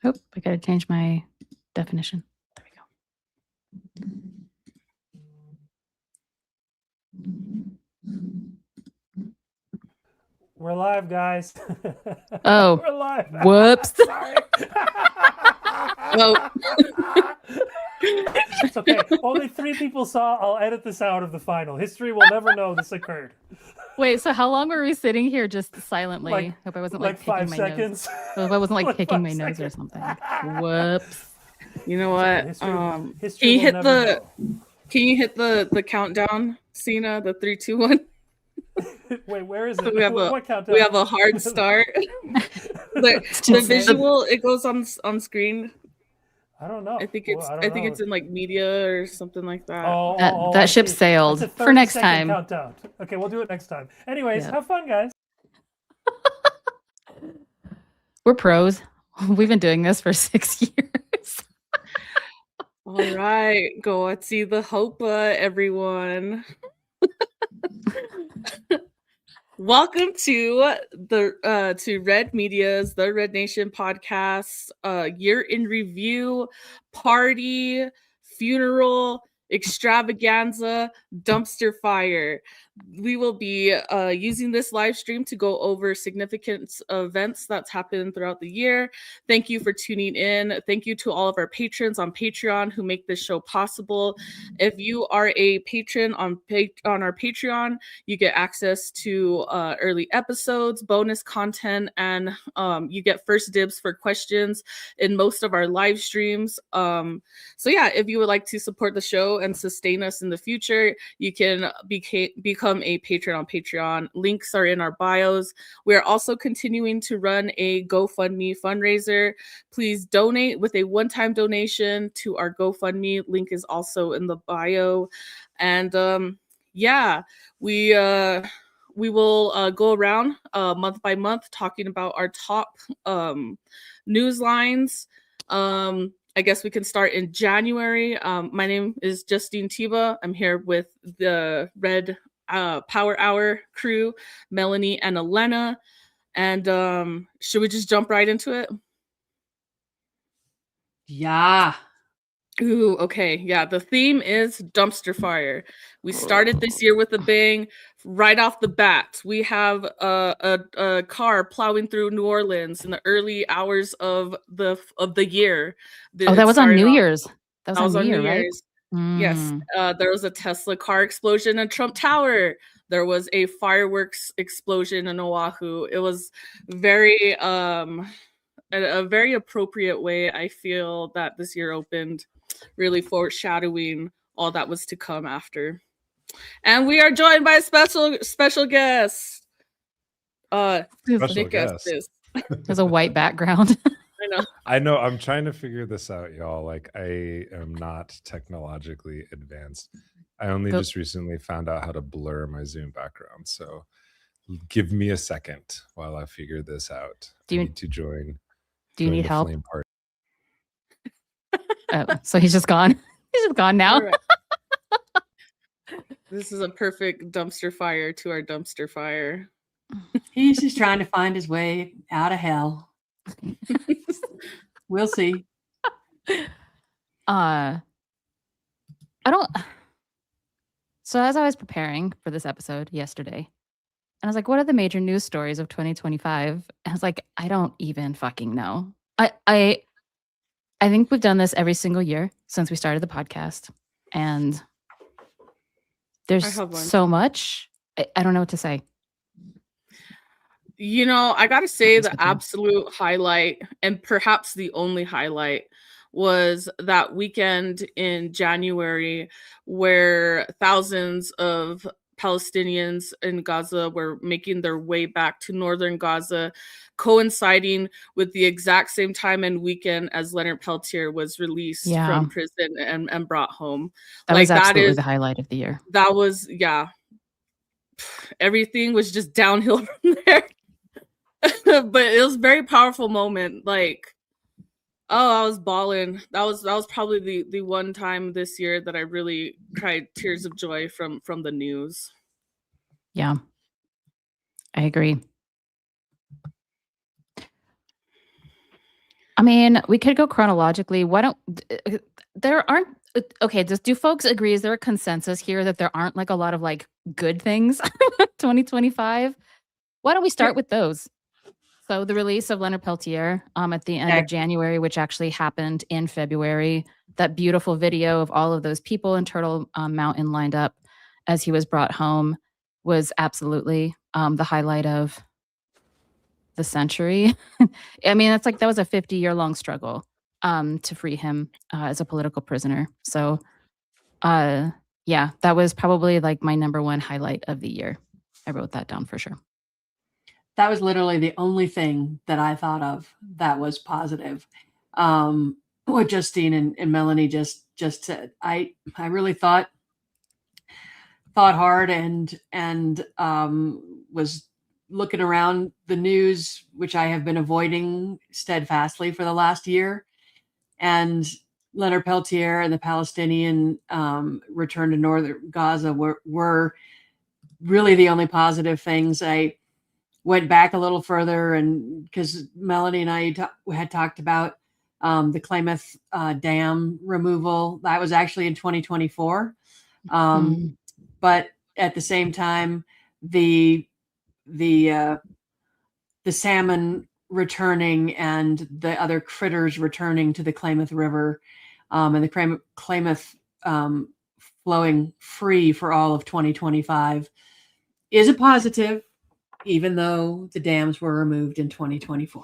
Oh, I gotta change my definition. There we go. We're live, guys. Oh, we're live. Whoops. Sorry. Oh. It's okay. Only 3 people saw. I'll edit this out of the final. History will never know this occurred. Wait, so how long were we sitting here just silently? Hope I wasn't like picking 5 my seconds. nose. Hope I wasn't Like picking 5 my nose or seconds. something. Whoops. You know what? History Can you will hit never know. Can you hit the countdown, Cena? The 3, 2, 1. Wait, where is it? So we have what countdown? we have a hard start. the visual, it goes on screen. I don't know. I think it's in like media or something like that. That ship sailed for next time. Countdown. Okay, we'll do it next time. Anyways, have fun, guys. We're pros. We've been doing this for 6 years. All right, go at see the Hopa, everyone. Welcome to to Red Media's The Red Nation podcast, year in review, party, funeral, extravaganza, dumpster fire. We will be using this live stream to go over significant events that's happened throughout the year. Thank you for tuning in. Thank you to all of our patrons on Patreon who make this show possible. If you are a patron on our Patreon, you get access to early episodes, bonus content, and you get first dibs for questions in most of our live streams. So yeah, if you would like to support the show and sustain us in the future, you can become a patron on Patreon. Links are in our bios. We are also continuing to run a GoFundMe fundraiser. Please donate with a one-time donation to our GoFundMe. Link is also in the bio. And yeah, we will go around month by month talking about our top news lines. I guess we can start in January. My name is Justine Tiba. I'm here with the Red Power Hour crew, Melanie and Elena. And should we just jump right into it? Yeah. Ooh, okay. Yeah, the theme is dumpster fire. We started this year with a bang. Right off the bat, we have a car plowing through New Orleans in the early hours of the year. That was on New Year's. That was on New Year's, right? Yes. There was a Tesla car explosion in Trump Tower. There was a fireworks explosion in Oahu. It was very a very appropriate way. I feel that this year opened, really foreshadowing all that was to come after. And we are joined by a special guest. Nick Estes. There's a white background. I know. I'm trying to figure this out, y'all. Like, I am not technologically advanced. I only just recently found out how to blur my Zoom background. So give me a second while I figure this out. Do you need to join? Do you need help? So he's just gone. He's just gone now. Right. This is a perfect dumpster fire to our dumpster fire. He's just trying to find his way out of hell. We'll see. So as I was preparing for this episode yesterday, and I was like, what are the major news stories of 2025? And I was like, I don't even fucking know. I think we've done this every single year since we started the podcast. And there's so much. I don't know what to say. You know, I got to say the absolute highlight, and perhaps the only highlight, was that weekend in January where thousands of Palestinians in Gaza were making their way back to northern Gaza, coinciding with the exact same time and weekend as Leonard Peltier was released from prison and brought home. That was absolutely the highlight of the year. That was, yeah. Everything was just downhill from there. But it was a very powerful moment. Like, I was bawling. That was probably the one time this year that I really cried tears of joy from the news. Yeah, I agree. I mean, we could go chronologically. Why don't there aren't okay, do folks agree? Is there a consensus here that there aren't like a lot of like good things 2025? Why don't we start with those? So the release of Leonard Peltier at the end of January, which actually happened in February, that beautiful video of all of those people in Turtle Mountain lined up as he was brought home was absolutely the highlight of the century. I mean, that's like that was a 50-year-long struggle to free him as a political prisoner. So yeah, that was probably like my number one highlight of the year. I wrote that down for sure. That was literally the only thing that I thought of that was positive. What Justine and Melanie just said, I really thought hard and was looking around the news, which I have been avoiding steadfastly for the last year. And Leonard Peltier and the Palestinian return to northern Gaza were really the only positive things. I went back a little further, and because Melanie and I had talked about the Klamath Dam removal, that was actually in 2024. But at the same time, the salmon returning and the other critters returning to the Klamath River, and the Klamath flowing free for all of 2025 is a positive, even though the dams were removed in 2024.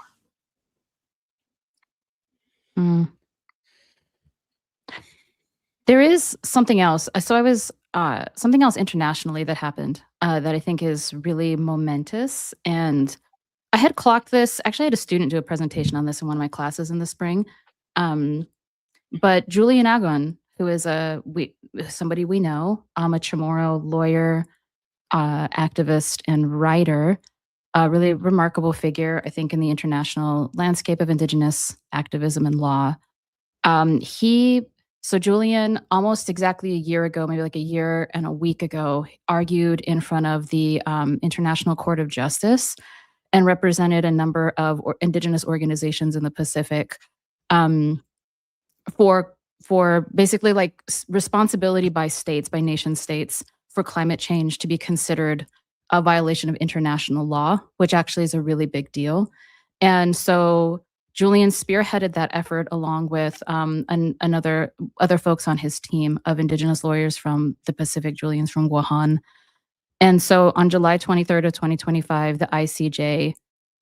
There is something else. So I was something else internationally that happened that I think is really momentous. And I had clocked this. Actually, I had a student do a presentation on this in one of my classes in the spring. But Julian Agon, who is somebody we know, a Chamorro lawyer, activist, and writer, a really remarkable figure, I think, in the international landscape of Indigenous activism and law. So Julian, almost exactly a year ago, maybe like a year and a week ago, argued in front of the International Court of Justice and represented a number of Indigenous organizations in the Pacific for basically like responsibility by states, by nation states, for climate change to be considered a violation of international law, which actually is a really big deal. And so Julian spearheaded that effort along with other folks on his team of Indigenous lawyers from the Pacific. Julian's from Wuhan. And so on July 23rd of 2025, the ICJ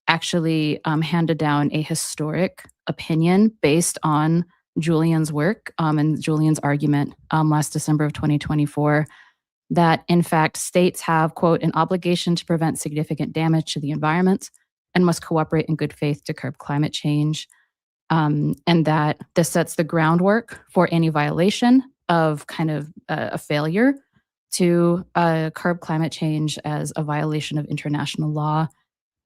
actually handed down a historic opinion based on Julian's work and Julian's argument last December of 2024, that in fact states have, quote, an obligation to prevent significant damage to the environment and must cooperate in good faith to curb climate change. And that this sets the groundwork for any violation of kind of a failure to curb climate change as a violation of international law.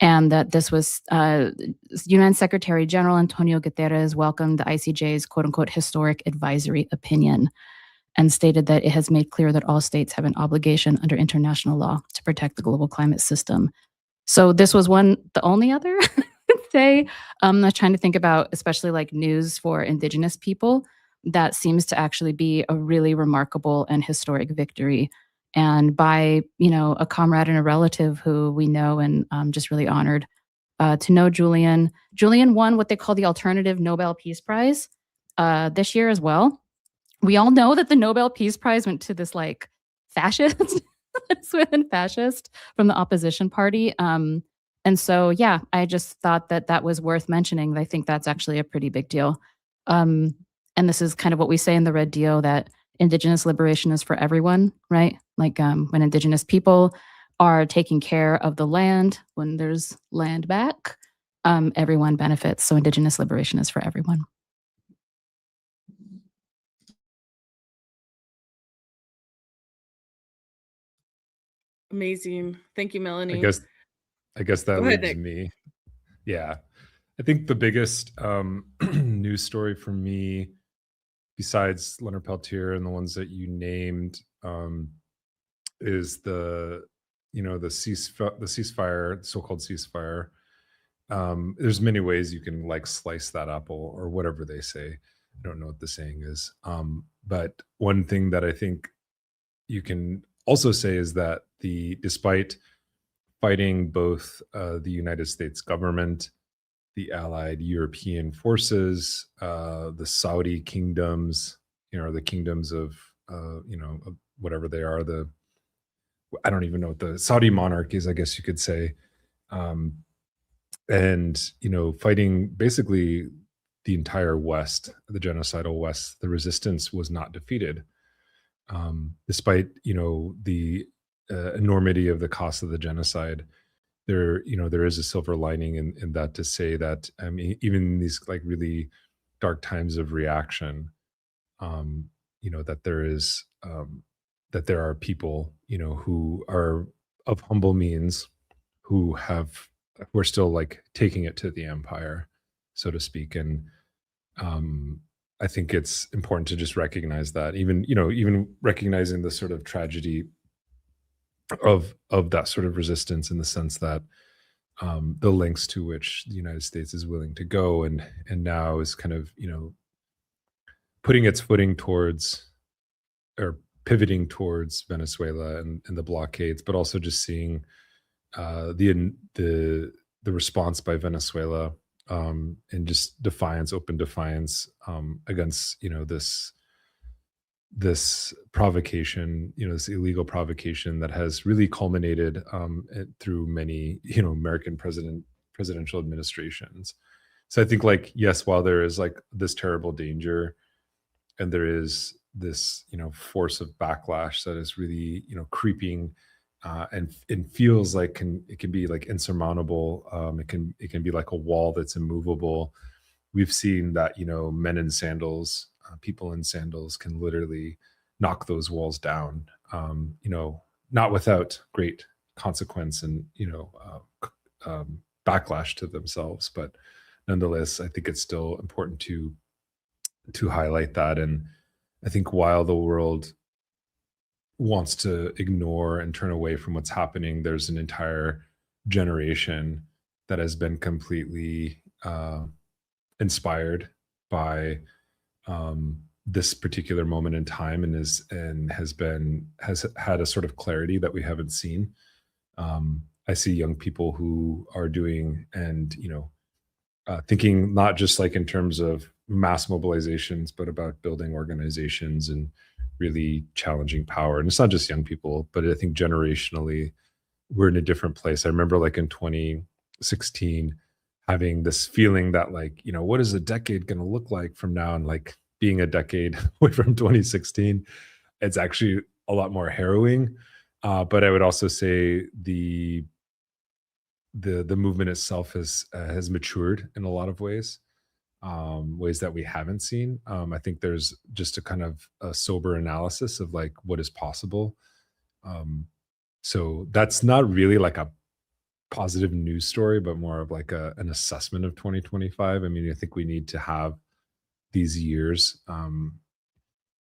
And that this was UN Secretary General Antonio Guterres welcomed the ICJ's quote unquote historic advisory opinion and stated that it has made clear that all states have an obligation under international law to protect the global climate system. So this was the only other say, I'm not trying to think about, especially like news for Indigenous people, that seems to actually be a really remarkable and historic victory. And by, a comrade and a relative who we know, and I'm just really honored to know Julian. Julian won what they call the Alternative Nobel Peace Prize this year as well. We all know that the Nobel Peace Prize went to this like fascist, fascist from the opposition party. And so, yeah, I just thought that was worth mentioning. I think that's actually a pretty big deal. And this is kind of what we say in the Red Deal, that Indigenous liberation is for everyone, right? Like when Indigenous people are taking care of the land, when there's land back, everyone benefits. So Indigenous liberation is for everyone. Amazing. Thank you, Melanie. I guess that leaves me. Yeah. I think the biggest news story for me, besides Leonard Peltier and the ones that you named, is the ceasefire, the so-called ceasefire there's many ways you can like slice that apple or whatever they say. I don't know what the saying is. But one thing that I think you can also say is that despite fighting both the United States government, the allied European forces, the Saudi kingdoms, the kingdoms of, of whatever they are, I don't even know what the Saudi monarchies, I guess you could say. And, fighting basically the entire West, the genocidal West, the resistance was not defeated. Despite, the enormity of the cost of the genocide, there is a silver lining in that, to say that, I mean, even in these like really dark times of reaction, that there are people, who are of humble means, who are still like taking it to the empire, so to speak. And I think it's important to just recognize that, even recognizing the sort of tragedy of that sort of resistance, in the sense that the lengths to which the United States is willing to go, and now is kind of putting its footing towards, or pivoting towards, Venezuela and the blockades, but also just seeing the response by Venezuela, and just open defiance against this provocation, this illegal provocation that has really culminated through many American presidential administrations. So I think, like, yes, while there is like this terrible danger, and there is this force of backlash that is really creeping, and feels like it can be like insurmountable. It can be like a wall that's immovable. We've seen that men in sandals, people in sandals, can literally knock those walls down. Not without great consequence and backlash to themselves, but nonetheless, I think it's still important to highlight that. And I think while the world wants to ignore and turn away from what's happening, there's an entire generation that has been completely inspired by this particular moment in time, and has had a sort of clarity that we haven't seen. I see young people who are doing and thinking not just like in terms of mass mobilizations, but about building organizations and really challenging power. And it's not just young people, but I think generationally we're in a different place. I remember like in 2016 having this feeling that like, what is a decade going to look like from now? And like being a decade away from 2016, it's actually a lot more harrowing. But I would also say the movement itself has matured in a lot of ways. Ways that we haven't seen. I think there's just a kind of a sober analysis of like what is possible. So that's not really like a positive news story, but more of like an assessment of 2025. I mean, I think we need to have these years.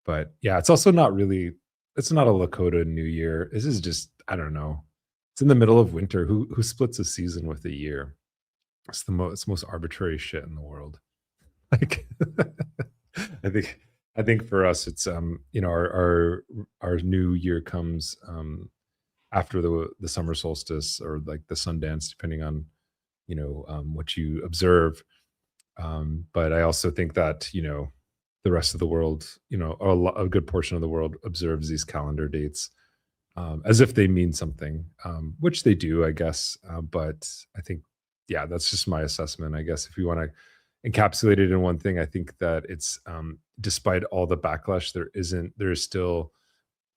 But yeah, it's also not really, it's not a Lakota New Year. This is just, I don't know. It's in the middle of winter. Who splits a season with a year? It's the most arbitrary shit in the world. Like, I think for us, it's our new year comes after the summer solstice, or like the sun dance, depending on what you observe. But I also think that the rest of the world, a good portion of the world observes these calendar dates as if they mean something, which they do, I guess. But I think, yeah, that's just my assessment. I guess if you want to encapsulate it in one thing, I think that it's despite all the backlash, there is still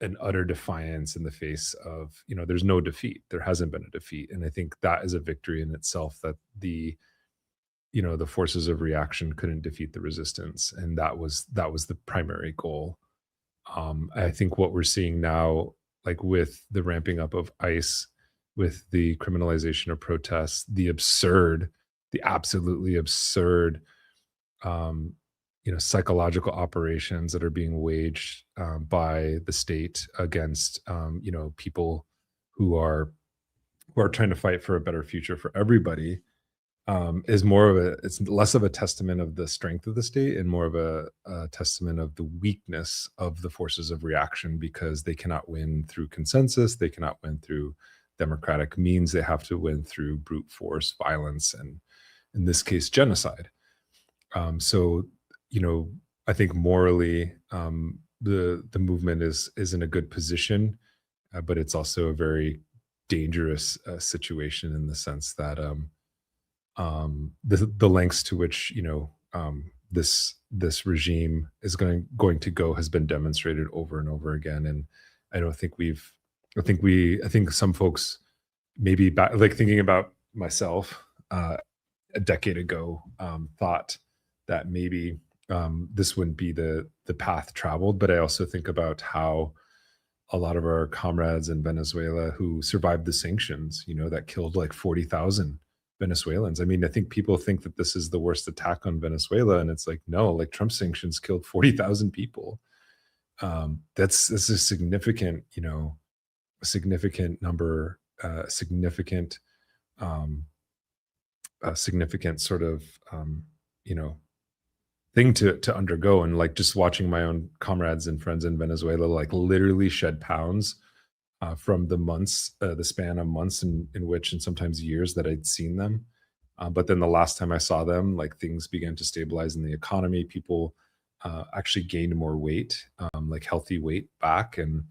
an utter defiance in the face of, there's no defeat. There hasn't been a defeat. And I think that is a victory in itself, that the forces of reaction couldn't defeat the resistance. And that was the primary goal. I think what we're seeing now, like with the ramping up of ICE, with the criminalization of protests, the absolutely absurd, psychological operations that are being waged by the state against, people who are trying to fight for a better future for everybody. is more of it's less of a testament of the strength of the state and more of a testament of the weakness of the forces of reaction, because they cannot win through consensus, they cannot win through democratic means, they have to win through brute force, violence, and in this case, genocide. So, I think morally, the movement is in a good position, but it's also a very dangerous situation in the sense that the lengths to which this regime is going to go has been demonstrated over and over again, and I don't think I think some folks maybe back, like thinking about myself a decade ago, thought that maybe this wouldn't be the path traveled, but I also think about how a lot of our comrades in Venezuela who survived the sanctions, that killed like 40,000 Venezuelans. I mean, I think people think that this is the worst attack on Venezuela, and it's like, no, like Trump sanctions killed 40,000 people. That's a significant, a significant number, significant sort of, thing to undergo. And like just watching my own comrades and friends in Venezuela, like literally shed pounds from the span of months in which, and sometimes years, that I'd seen them. But then the last time I saw them, like things began to stabilize in the economy. People actually gained more weight, like healthy weight back. And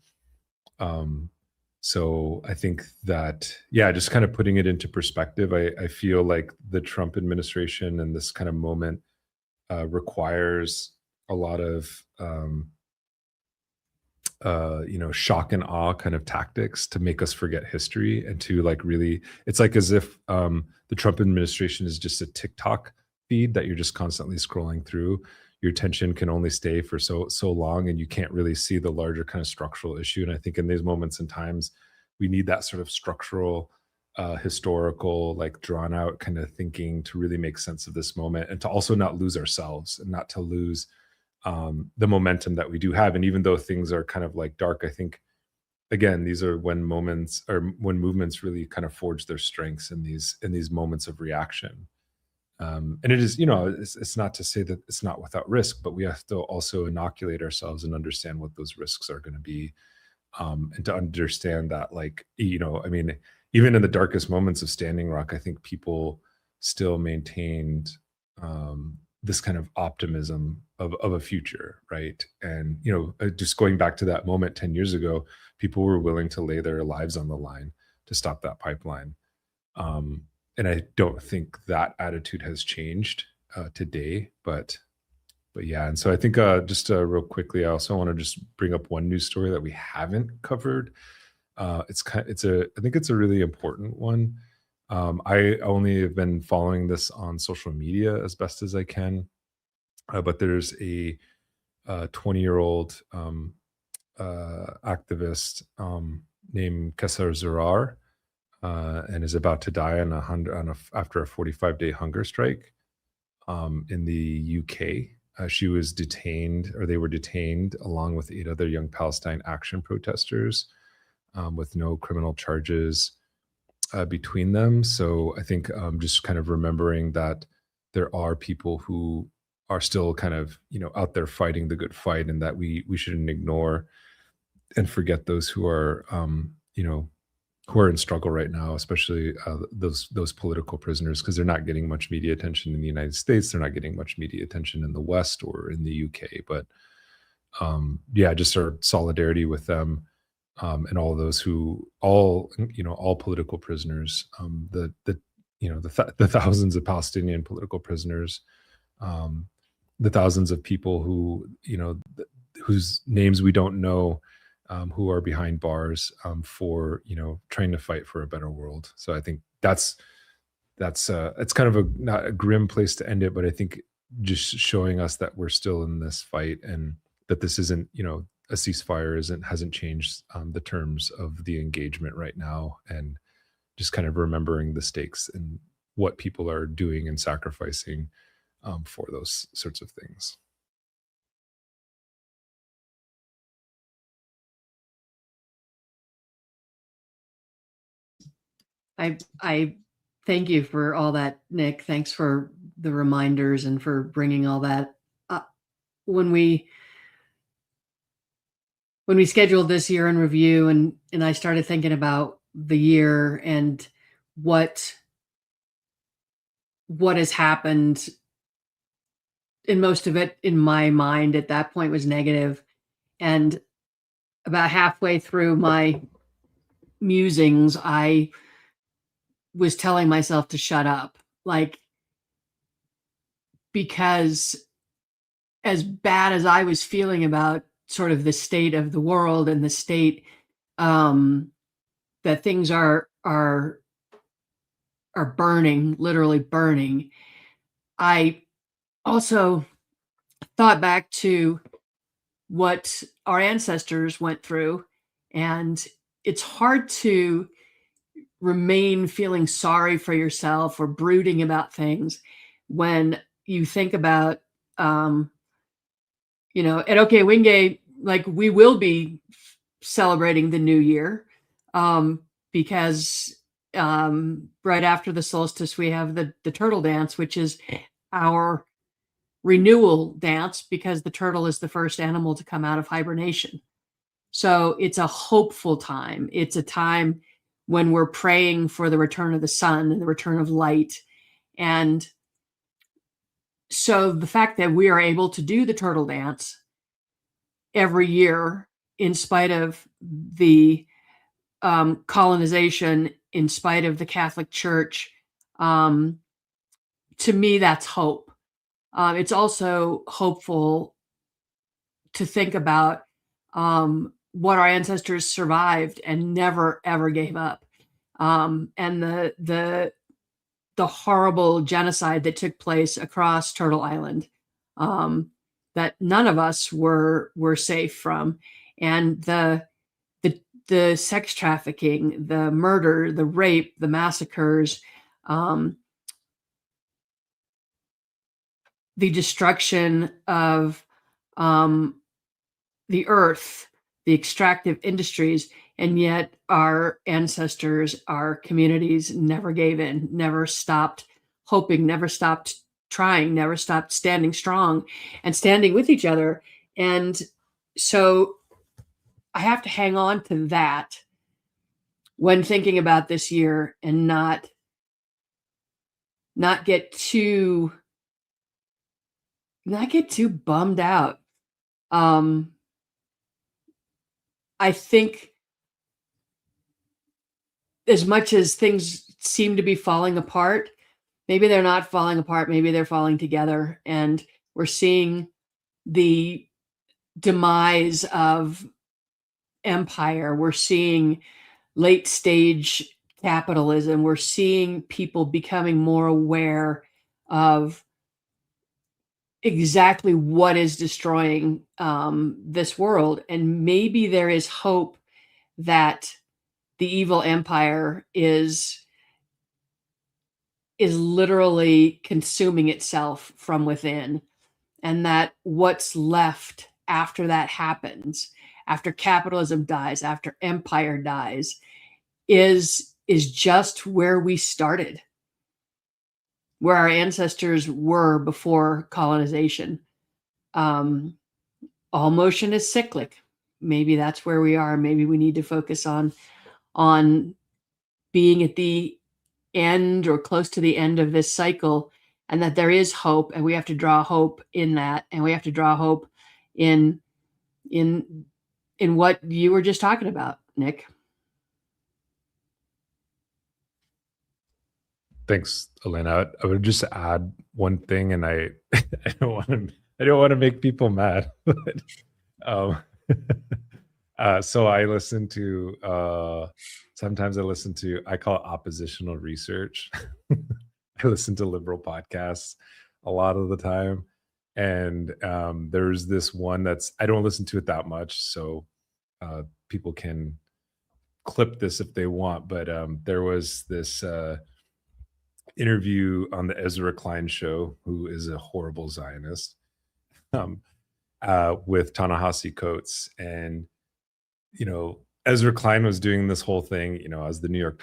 so I think that, yeah, just kind of putting it into perspective, I feel like the Trump administration and this kind of moment requires a lot of shock and awe kind of tactics to make us forget history, and to like really, it's like as if the Trump administration is just a TikTok feed that you're just constantly scrolling through. Your attention can only stay for so long, and you can't really see the larger kind of structural issue. And I think in these moments and times, we need that sort of structural, historical, like drawn out kind of thinking to really make sense of this moment, and to also not lose ourselves and not to lose the momentum that we do have. And even though things are kind of like dark, I think, again, these are when movements really kind of forge their strengths in these moments of reaction. And it is, it's not to say that it's not without risk, but we have to also inoculate ourselves and understand what those risks are going to be. And to understand that, like, I mean, even in the darkest moments of Standing Rock, I think people still maintained this kind of optimism of a future, right? And, just going back to that moment 10 years ago, people were willing to lay their lives on the line to stop that pipeline. And I don't think that attitude has changed today, but yeah. And so I think just real quickly, I also want to just bring up one news story that we haven't covered. I think it's a really important one. I only have been following this on social media as best as I can, but there's a 20-year-old activist named Kesar Zarar, and is about to die after a 45-day hunger strike in the UK. She was detained, or they were detained, along with 8 other young Palestine action protesters, with no criminal charges between them. So I think just kind of remembering that there are people who are still kind of out there fighting the good fight, and that we shouldn't ignore and forget those who are who are in struggle right now, especially those political prisoners, because they're not getting much media attention in the United States. They're not getting much media attention in the West or in the UK. But yeah, just our solidarity with them, and all those all political prisoners, the thousands of Palestinian political prisoners, the thousands of people who whose names we don't know, who are behind bars for trying to fight for a better world. So I think that's it's kind of not a grim place to end it, but I think just showing us that we're still in this fight, and that this isn't a ceasefire hasn't changed the terms of the engagement right now, and just kind of remembering the stakes and what people are doing and sacrificing for those sorts of things. I Thank you for all that, Nick. Thanks for the reminders and for bringing all that up. When we scheduled this year in review, and I started thinking about the year and what has happened, and most of it in my mind at that point was negative. And about halfway through my musings, I was telling myself to shut up, like, because as bad as I was feeling about sort of the state of the world and the state that things are burning, literally burning, I also thought back to what our ancestors went through, and it's hard to remain feeling sorry for yourself or brooding about things when you think about at OK Wingate, like, we will be celebrating the new year because right after the solstice we have the turtle dance, which is our renewal dance, because the turtle is the first animal to come out of hibernation. So it's a hopeful time. It's a time when we're praying for the return of the sun and the return of light. And so the fact that we are able to do the turtle dance every year, in spite of the colonization, in spite of the Catholic Church, to me, that's hope. It's also hopeful to think about what our ancestors survived and never, ever gave up. And the horrible genocide that took place across Turtle Island, that none of us were safe from. And the sex trafficking, the murder, the rape, the massacres, the destruction of the earth, the extractive industries, and yet our ancestors, our communities never gave in, never stopped hoping, never stopped trying, never stopped standing strong and standing with each other. And so I have to hang on to that when thinking about this year and not get too bummed out. I think as much as things seem to be falling apart, maybe they're not falling apart, maybe they're falling together, and we're seeing the demise of empire. We're seeing late stage capitalism. We're seeing people becoming more aware of exactly what is destroying this world. And maybe there is hope that the evil empire is literally consuming itself from within, and that what's left after that happens, after capitalism dies, after empire dies, is just where we started, where our ancestors were before colonization. All motion is cyclic. Maybe that's where we are. Maybe we need to focus on being at the end or close to the end of this cycle, and that there is hope, and we have to draw hope in that, and we have to draw hope in what you were just talking about, Nick. Thanks, Elena. I would just add one thing, and I don't want to make people mad. But, so I listen to sometimes I call it oppositional research. I listen to liberal podcasts a lot of the time, and there's this one I don't listen to it that much, so people can clip this if they want. But there was this interview on the Ezra Klein show, who is a horrible Zionist, with Ta-Nehisi Coates. And Ezra Klein was doing this whole thing, as the New York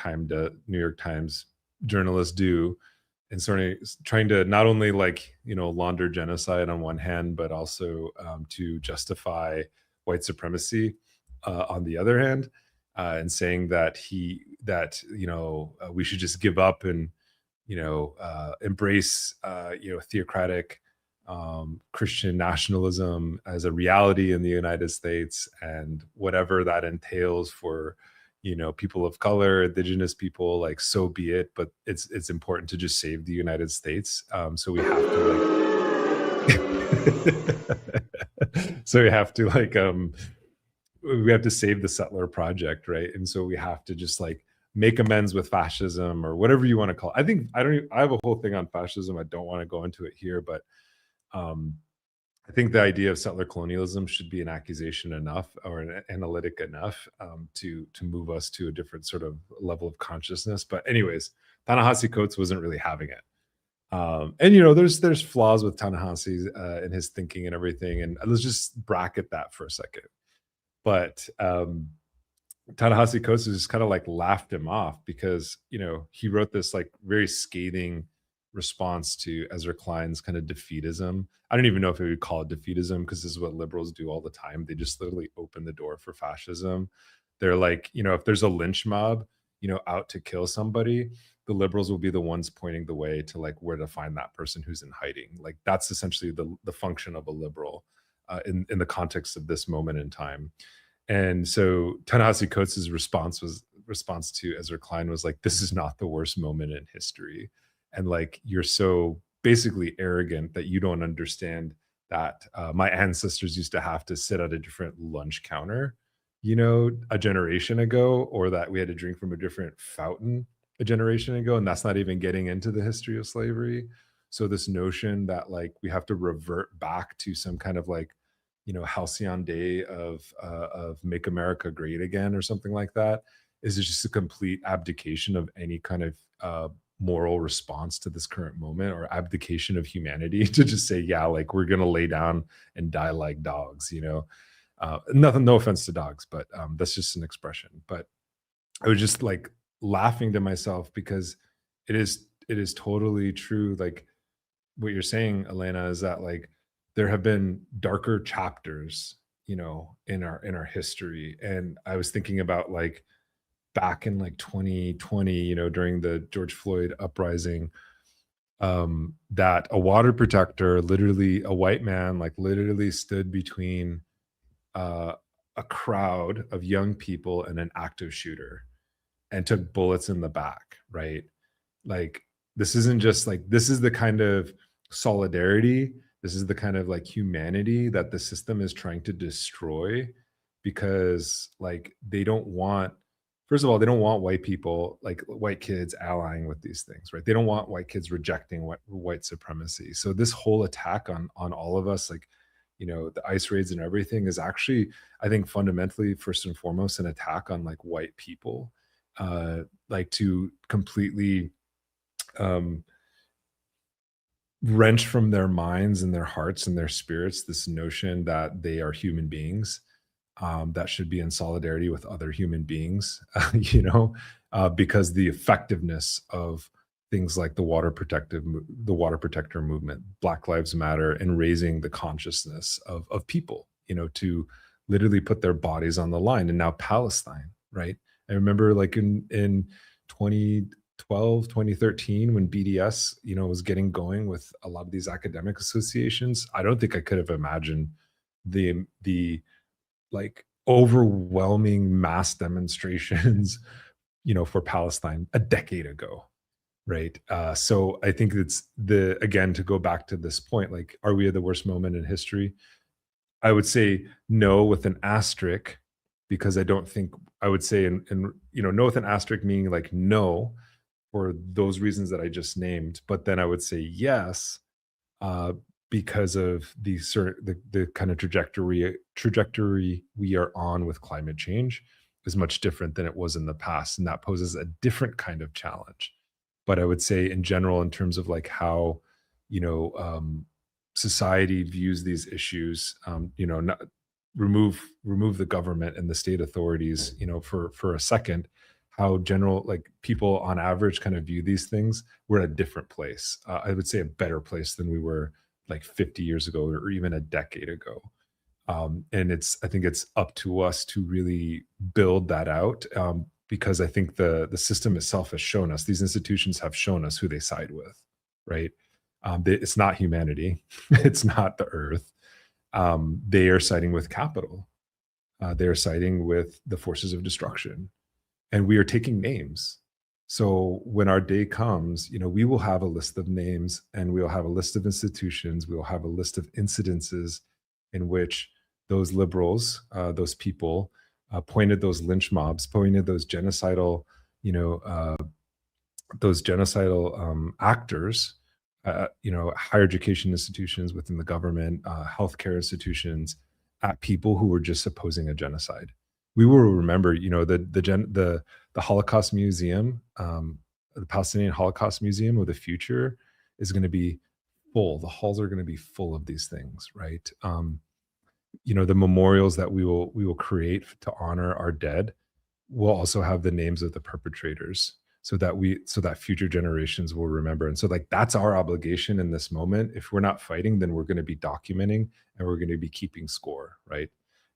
Times journalists do, and sort of trying to not only like, you know, launder genocide on one hand, but also to justify white supremacy on the other hand, and saying that we should just give up and, you know, embrace, you know, theocratic Christian nationalism as a reality in the United States, and whatever that entails for, you know, people of color, indigenous people, like, so be it. But it's important to just save the United States. So we have to like, so we have to like, we have to save the settler project, right? And so we have to just like make amends with fascism or whatever you want to call it. I have a whole thing on fascism. I don't want to go into it here, but I think the idea of settler colonialism should be an accusation enough, or an analytic enough, to move us to a different sort of level of consciousness. But anyways, Ta-Nehisi Coates wasn't really having it. And you know, there's flaws with Ta-Nehisi in his thinking and everything. And let's just bracket that for a second. But Ta-Nehisi Coates just kind of like laughed him off because, you know, he wrote this like very scathing response to Ezra Klein's kind of defeatism. I don't even know if we would call it defeatism, because this is what liberals do all the time. They just literally open the door for fascism. They're like, you know, if there's a lynch mob, you know, out to kill somebody, the liberals will be the ones pointing the way to like where to find that person who's in hiding. Like that's essentially the function of a liberal in the context of this moment in time. And so Ta-Nehisi Coates' response to Ezra Klein was like, this is not the worst moment in history. And like, you're so basically arrogant that you don't understand that my ancestors used to have to sit at a different lunch counter, you know, a generation ago, or that we had to drink from a different fountain a generation ago. And that's not even getting into the history of slavery. So this notion that like we have to revert back to some kind of like, you know, halcyon day of make America great again or something like that is just a complete abdication of any kind of moral response to this current moment, or abdication of humanity to just say, yeah, like we're gonna lay down and die like dogs, you know. No offense to dogs, but that's just an expression. But I was just like laughing to myself because it is totally true. Like what you're saying, Elena, is that like there have been darker chapters, you know, in our history. And I was thinking about like back in like 2020, you know, during the George Floyd uprising, that a water protector, literally a white man, like literally stood between a crowd of young people and an active shooter and took bullets in the back, right? Like, this isn't just like, this is the kind of solidarity, this is the kind of like humanity that the system is trying to destroy, because like they don't want, first of all, they don't want white people, like white kids allying with these things, right? They don't want white kids rejecting white supremacy. So this whole attack on all of us, like, you know, the ICE raids and everything is actually, I think, fundamentally, first and foremost, an attack on like white people, like to completely wrench from their minds and their hearts and their spirits this notion that they are human beings that should be in solidarity with other human beings, you know, because the effectiveness of things like the water protector movement, Black Lives Matter, and raising the consciousness of people, you know, to literally put their bodies on the line. And now Palestine, right? I remember like in 2012, 2013, when BDS, you know, was getting going with a lot of these academic associations, I don't think I could have imagined the like overwhelming mass demonstrations, you know, for Palestine a decade ago, right? So I think it's again, to go back to this point, like, are we at the worst moment in history? I would say no, with an asterisk, because I don't think, I would say, and you know, no with an asterisk meaning like no, for those reasons that I just named. But then I would say yes, because of the kind of trajectory we are on with climate change is much different than it was in the past, and that poses a different kind of challenge. But I would say in general, in terms of like how, you know, society views these issues, you know, remove the government and the state authorities, you know, for a second, how general, like people on average kind of view these things, we're at a different place. I would say a better place than we were like 50 years ago or even a decade ago. And I think it's up to us to really build that out, because I think the system itself has shown us, these institutions have shown us who they side with, right? It's not humanity, it's not the earth. They are siding with capital. They are siding with the forces of destruction, and we are taking names. So when our day comes, we will have a list of names, and we'll have a list of institutions. We'll have a list of incidences in which those liberals, those people, pointed those lynch mobs, pointed those genocidal, actors, higher education institutions within the government, healthcare institutions, at people who were just opposing a genocide. We will remember, the Holocaust Museum, the Palestinian Holocaust Museum of the future is going to be full. The halls are going to be full of these things, right? The memorials that we will create to honor our dead will also have the names of the perpetrators, so that future generations will remember. And so, like, that's our obligation in this moment. If we're not fighting, then we're going to be documenting, and we're going to be keeping score, right?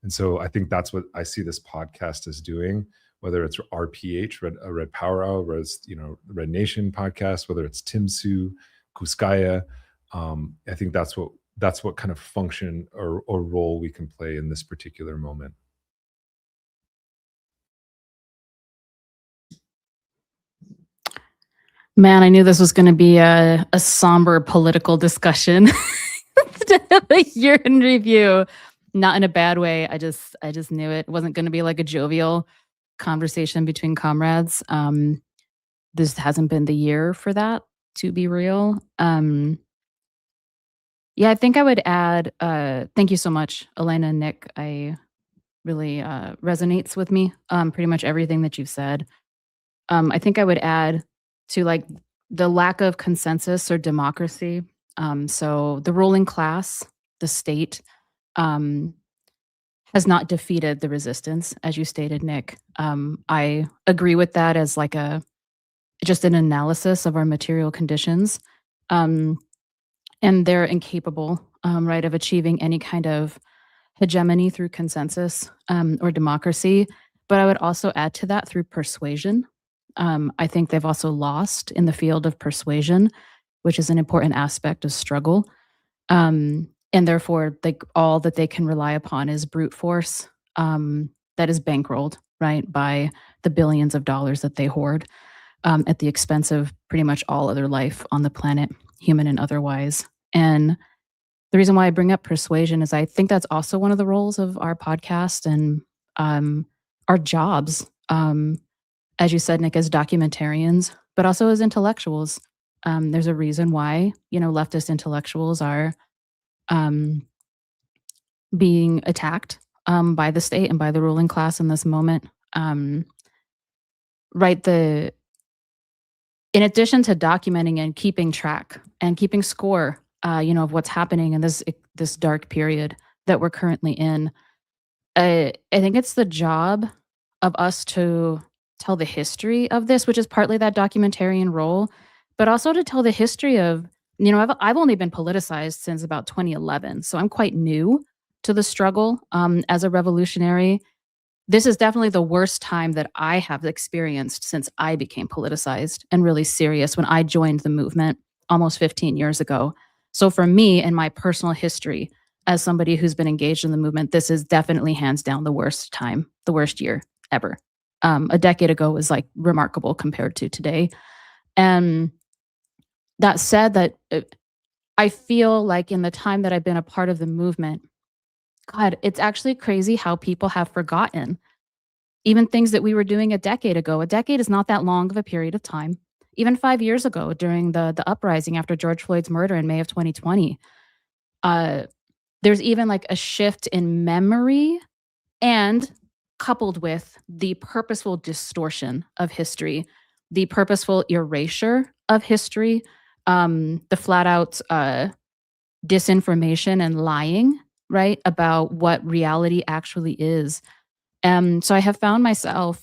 And so I think that's what I see this podcast as doing, whether it's RPH, Red Power Hour, whether it's, Red Nation podcast, whether it's Timsu, Kuskaya. I think that's what kind of function or role we can play in this particular moment. Man, I knew this was going to be a somber political discussion. The year in review, not in a bad way. I just knew it wasn't going to be like a jovial conversation between comrades. This hasn't been the year for that, to be real. Yeah, I think I would add, thank you so much, Elena and Nick. I really resonates with me, pretty much everything that you've said. I think I would add to like the lack of consensus or democracy. So the ruling class, the state, has not defeated the resistance, as you stated, Nick. I agree with that as like just an analysis of our material conditions. And they're incapable, right, of achieving any kind of hegemony through consensus or democracy. But I would also add to that through persuasion. I think they've also lost in the field of persuasion, which is an important aspect of struggle. And therefore, all that they can rely upon is brute force that is bankrolled, right, by the billions of dollars that they hoard at the expense of pretty much all other life on the planet, human and otherwise. And the reason why I bring up persuasion is I think that's also one of the roles of our podcast and our jobs, as you said, Nick, as documentarians, but also as intellectuals. There's a reason why, leftist intellectuals are being attacked by the state and by the ruling class in this moment. Right, in addition to documenting and keeping track and keeping score, of what's happening in this dark period that we're currently in, I think it's the job of us to tell the history of this, which is partly that documentarian role, but also to tell the history of, I've only been politicized since about 2011, so I'm quite new to the struggle as a revolutionary. This is definitely the worst time that I have experienced since I became politicized and really serious when I joined the movement almost 15 years ago. So for me and my personal history as somebody who's been engaged in the movement, this is definitely hands down the worst time, the worst year ever. A decade ago was like remarkable compared to today. And that said, that I feel like in the time that I've been a part of the movement, God, it's actually crazy how people have forgotten even things that we were doing a decade ago. A decade is not that long of a period of time. Even 5 years ago, during the uprising after George Floyd's murder in May of 2020, there's even like a shift in memory, and coupled with the purposeful distortion of history, the purposeful erasure of history, the flat out disinformation and lying, right, about what reality actually is. So I have found myself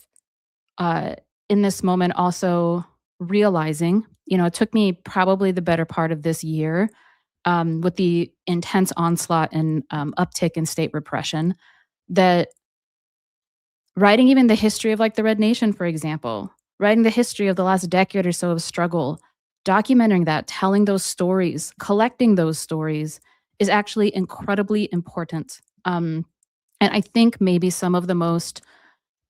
in this moment also realizing, it took me probably the better part of this year, with the intense onslaught and uptick in state repression, that writing even the history of like the Red Nation, for example, writing the history of the last decade or so of struggle, documenting that, telling those stories, collecting those stories is actually incredibly important. And I think maybe some of the most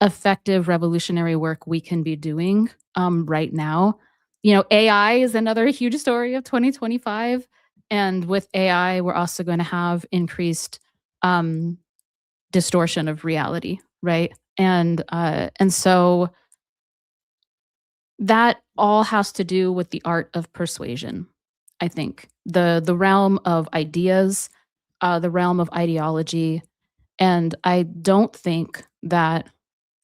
effective revolutionary work we can be doing right now. AI is another huge story of 2025. And with AI, we're also going to have increased distortion of reality, right? And so that all has to do with the art of persuasion. I think the realm of ideas, the realm of ideology, and I don't think that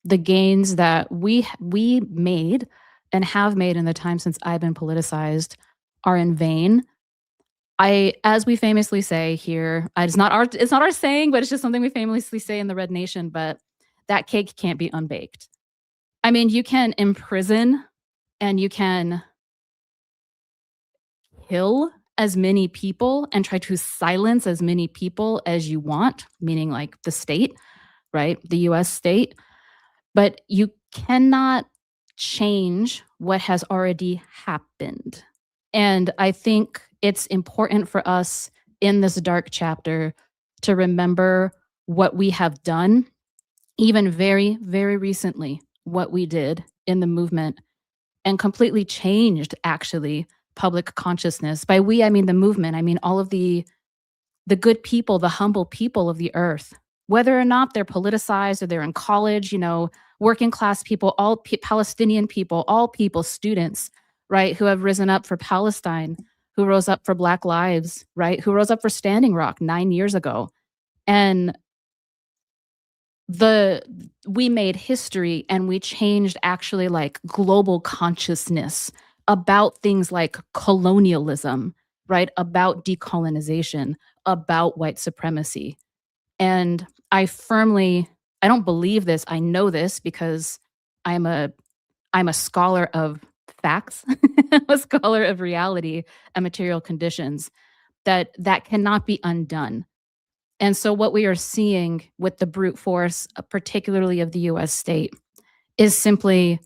the gains that we made and have made in the time since I've been politicized are in vain. As we famously say here, it's not our saying, but it's just something we famously say in the Red Nation, but that cake can't be unbaked. I mean, you can imprison and you can kill as many people and try to silence as many people as you want, meaning like the state, right? The US state. But you cannot change what has already happened. And I think it's important for us in this dark chapter to remember what we have done, even very, very recently, what we did in the movement and completely changed actually public consciousness. By we, I mean the movement. I mean all of the good people, the humble people of the earth, whether or not they're politicized or they're in college, working class people, all Palestinian people, all people, students, right, who have risen up for Palestine, who rose up for Black lives, right, who rose up for Standing Rock 9 years ago. And we made history and we changed actually like global consciousness about things like colonialism, right, about decolonization, about white supremacy. And I don't believe this. I know this because I'm a scholar of facts, a scholar of reality and material conditions, that cannot be undone. And so what we are seeing with the brute force, particularly of the US state, is simply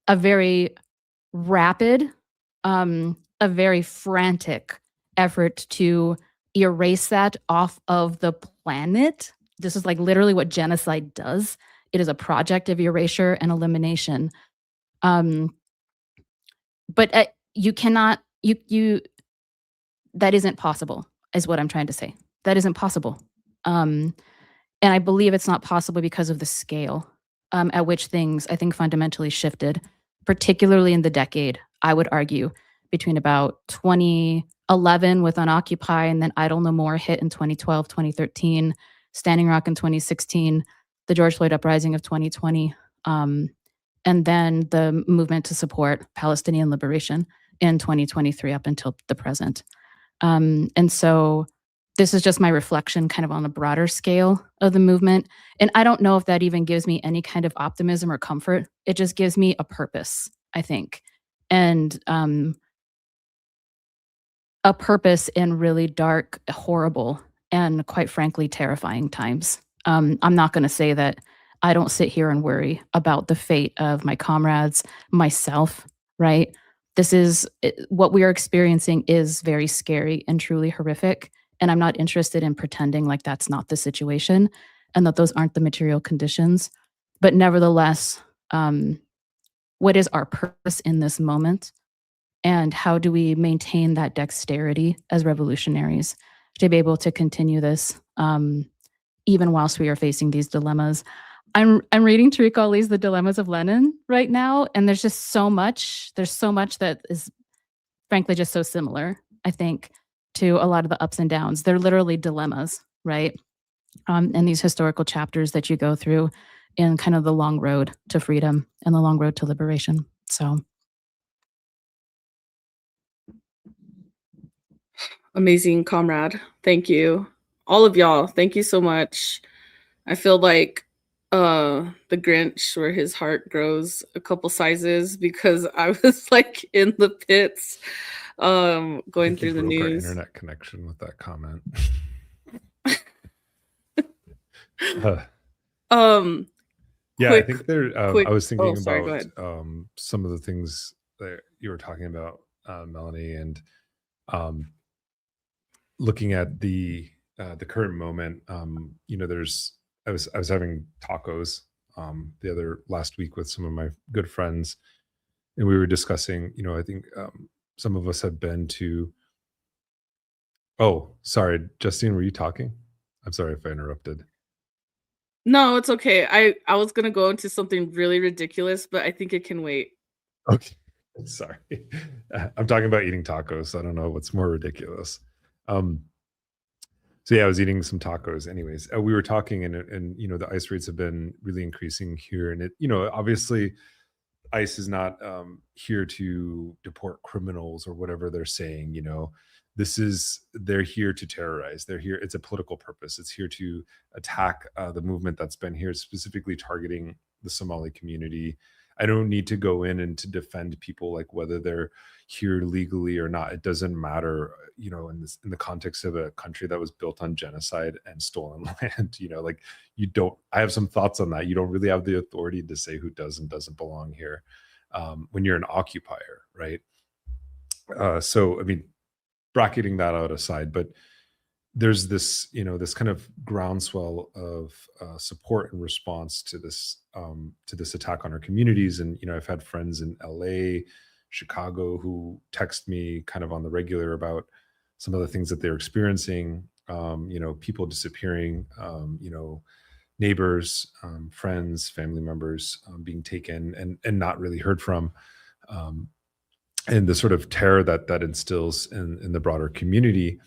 a very rapid, a very frantic effort to erase that off of the planet. This is like literally what genocide does. It is a project of erasure and elimination. But you cannot, that isn't possible, is what I'm trying to say. That isn't possible. And I believe it's not possible because of the scale at which things, I think, fundamentally shifted, particularly in the decade, I would argue, between about 2011 with Unoccupy and then Idle No More hit in 2012, 2013, Standing Rock in 2016, the George Floyd uprising of 2020, and then the movement to support Palestinian liberation in 2023 up until the present. And so this is just my reflection kind of on a broader scale of the movement. And I don't know if that even gives me any kind of optimism or comfort. It just gives me a purpose, I think. And a purpose in really dark, horrible, and quite frankly, terrifying times. I'm not going to say that I don't sit here and worry about the fate of my comrades, myself, right? What we are experiencing is very scary and truly horrific. And I'm not interested in pretending like that's not the situation and that those aren't the material conditions. But nevertheless, what is our purpose in this moment? And how do we maintain that dexterity as revolutionaries to be able to continue this even whilst we are facing these dilemmas? I'm reading Tariq Ali's The Dilemmas of Lenin right now, and there's just so much. There's so much that is frankly just so similar, I think, to a lot of the ups and downs. They're literally dilemmas, right? And these historical chapters that you go through in kind of the long road to freedom and the long road to liberation. So amazing, comrade. Thank you. All of y'all, thank you so much. I feel like the Grinch, where his heart grows a couple sizes, because I was like in the pits going through the broke our news. internet connection with that comment. Yeah, I think there. I was thinking about some of the things that you were talking about, Melanie, and looking at the current moment. You know, I was having tacos last week with some of my good friends, and we were discussing. You know, I think some of us have been to. Oh, sorry, Justine, were you talking? I'm sorry if I interrupted. No, it's okay. I was gonna go into something really ridiculous, but I think it can wait. Okay, sorry. I'm talking about eating tacos. So I don't know what's more ridiculous. So yeah, I was eating some tacos. Anyways, we were talking, and you know, the ICE rates have been really increasing here, and it, you know, obviously, ICE is not here to deport criminals or whatever they're saying. You know, they're here to terrorize. They're here. It's a political purpose. It's here to attack the movement that's been here, specifically targeting the Somali community. I don't need to go in and to defend people, like whether they're here legally or not. It doesn't matter, you know, in the context of a country that was built on genocide and stolen land. You know, like, I have some thoughts on that. You don't really have the authority to say who does and doesn't belong here when you're an occupier, right? So I mean, bracketing that out aside, but there's this, you know, this kind of groundswell of support and response to this attack on our communities. And you know, I've had friends in LA, Chicago, who text me kind of on the regular about some of the things that they're experiencing. You know, people disappearing. You know, neighbors, friends, family members being taken and not really heard from. And the sort of terror that instills in the broader community.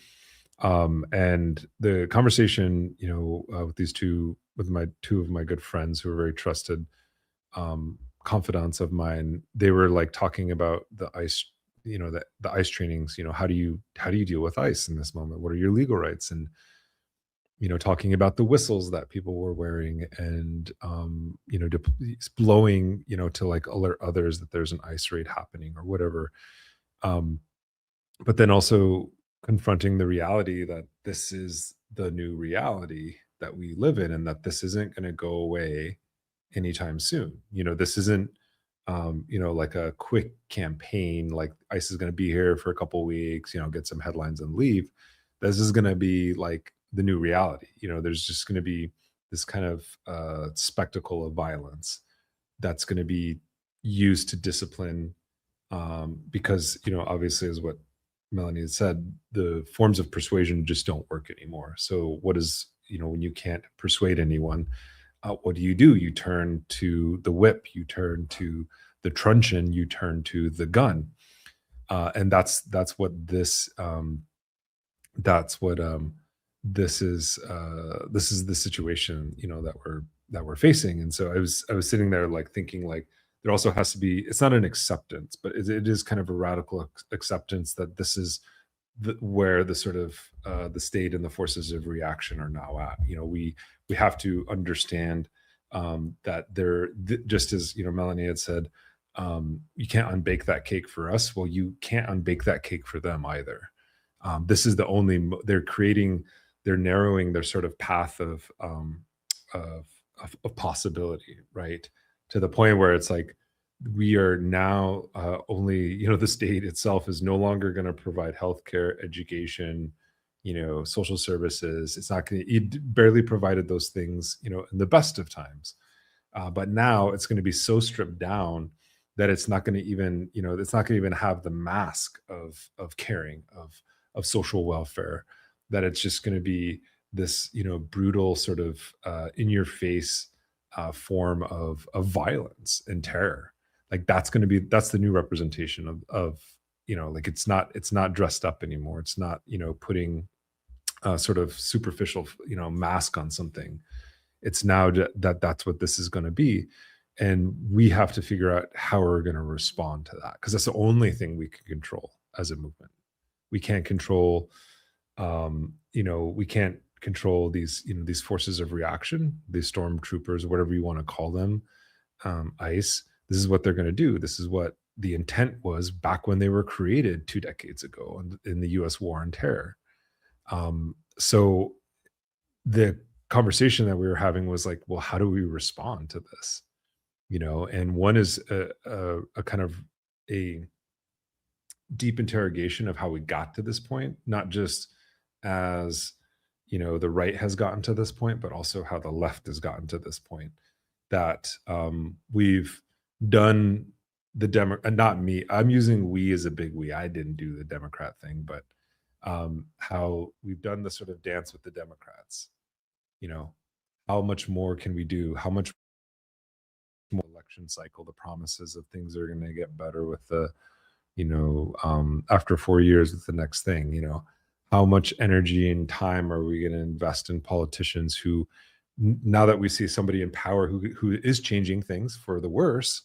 And the conversation, you know, with two of my good friends who are very trusted confidants of mine, they were like talking about the ICE, you know, the ICE trainings. You know, how do you deal with ICE in this moment? What are your legal rights? And you know, talking about the whistles that people were wearing, and you know, blowing, you know, to like alert others that there's an ICE raid happening or whatever. But then also confronting the reality that this is the new reality that we live in, and that this isn't going to go away anytime soon. You know, this isn't you know, like a quick campaign, like ICE is going to be here for a couple of weeks, you know, get some headlines and leave. This is going to be like the new reality. You know, there's just going to be this kind of spectacle of violence that's going to be used to discipline, because, you know, obviously, as what Melanie had said, the forms of persuasion just don't work anymore. So what is, you know, when you can't persuade anyone, what do? You turn to the whip, you turn to the truncheon, you turn to the gun. And that's what this this is the situation, you know, that we're facing. And so I was sitting there like thinking, like, there also has to be, it's not an acceptance, but it is kind of a radical acceptance that this is where the sort of the state and the forces of reaction are now at. You know, we have to understand that just as, you know, Melanie had said, you can't unbake that cake for us. Well, you can't unbake that cake for them either. This is the only, they're narrowing their sort of path of possibility, right? To the point where it's like, we are now only, you know, the state itself is no longer going to provide healthcare, education, you know, social services. It's not going to, it barely provided those things, you know, in the best of times. But now it's going to be so stripped down that it's not going to even, you know, it's not going to even have the mask of caring, of social welfare, that it's just going to be this, you know, brutal sort of in your face form of violence and terror. Like that's the new representation of, you know, like it's not dressed up anymore. It's not, you know, putting a sort of superficial, you know, mask on something. It's now that's what this is going to be. And we have to figure out how we're going to respond to that, because that's the only thing we can control as a movement. We can't control, you know, we can't control these, these forces of reaction, these stormtroopers, whatever you want to call them, ICE. This is what they're going to do. This is what the intent was back when they were created 2 decades ago in the U.S. war on terror. So the conversation that we were having was like, well, how do we respond to this? And one is a kind of a deep interrogation of how we got to this point, not just as the right has gotten to this point, but also how the left has gotten to this point. That we've done the not me, I'm using we as a big we. I didn't do the Democrat thing, but how we've done the sort of dance with the Democrats. How much more can we do? How much more election cycle, the promises of things are going to get better with the, after 4 years with the next thing, how much energy and time are we going to invest in politicians who, now that we see somebody in power who is changing things for the worse,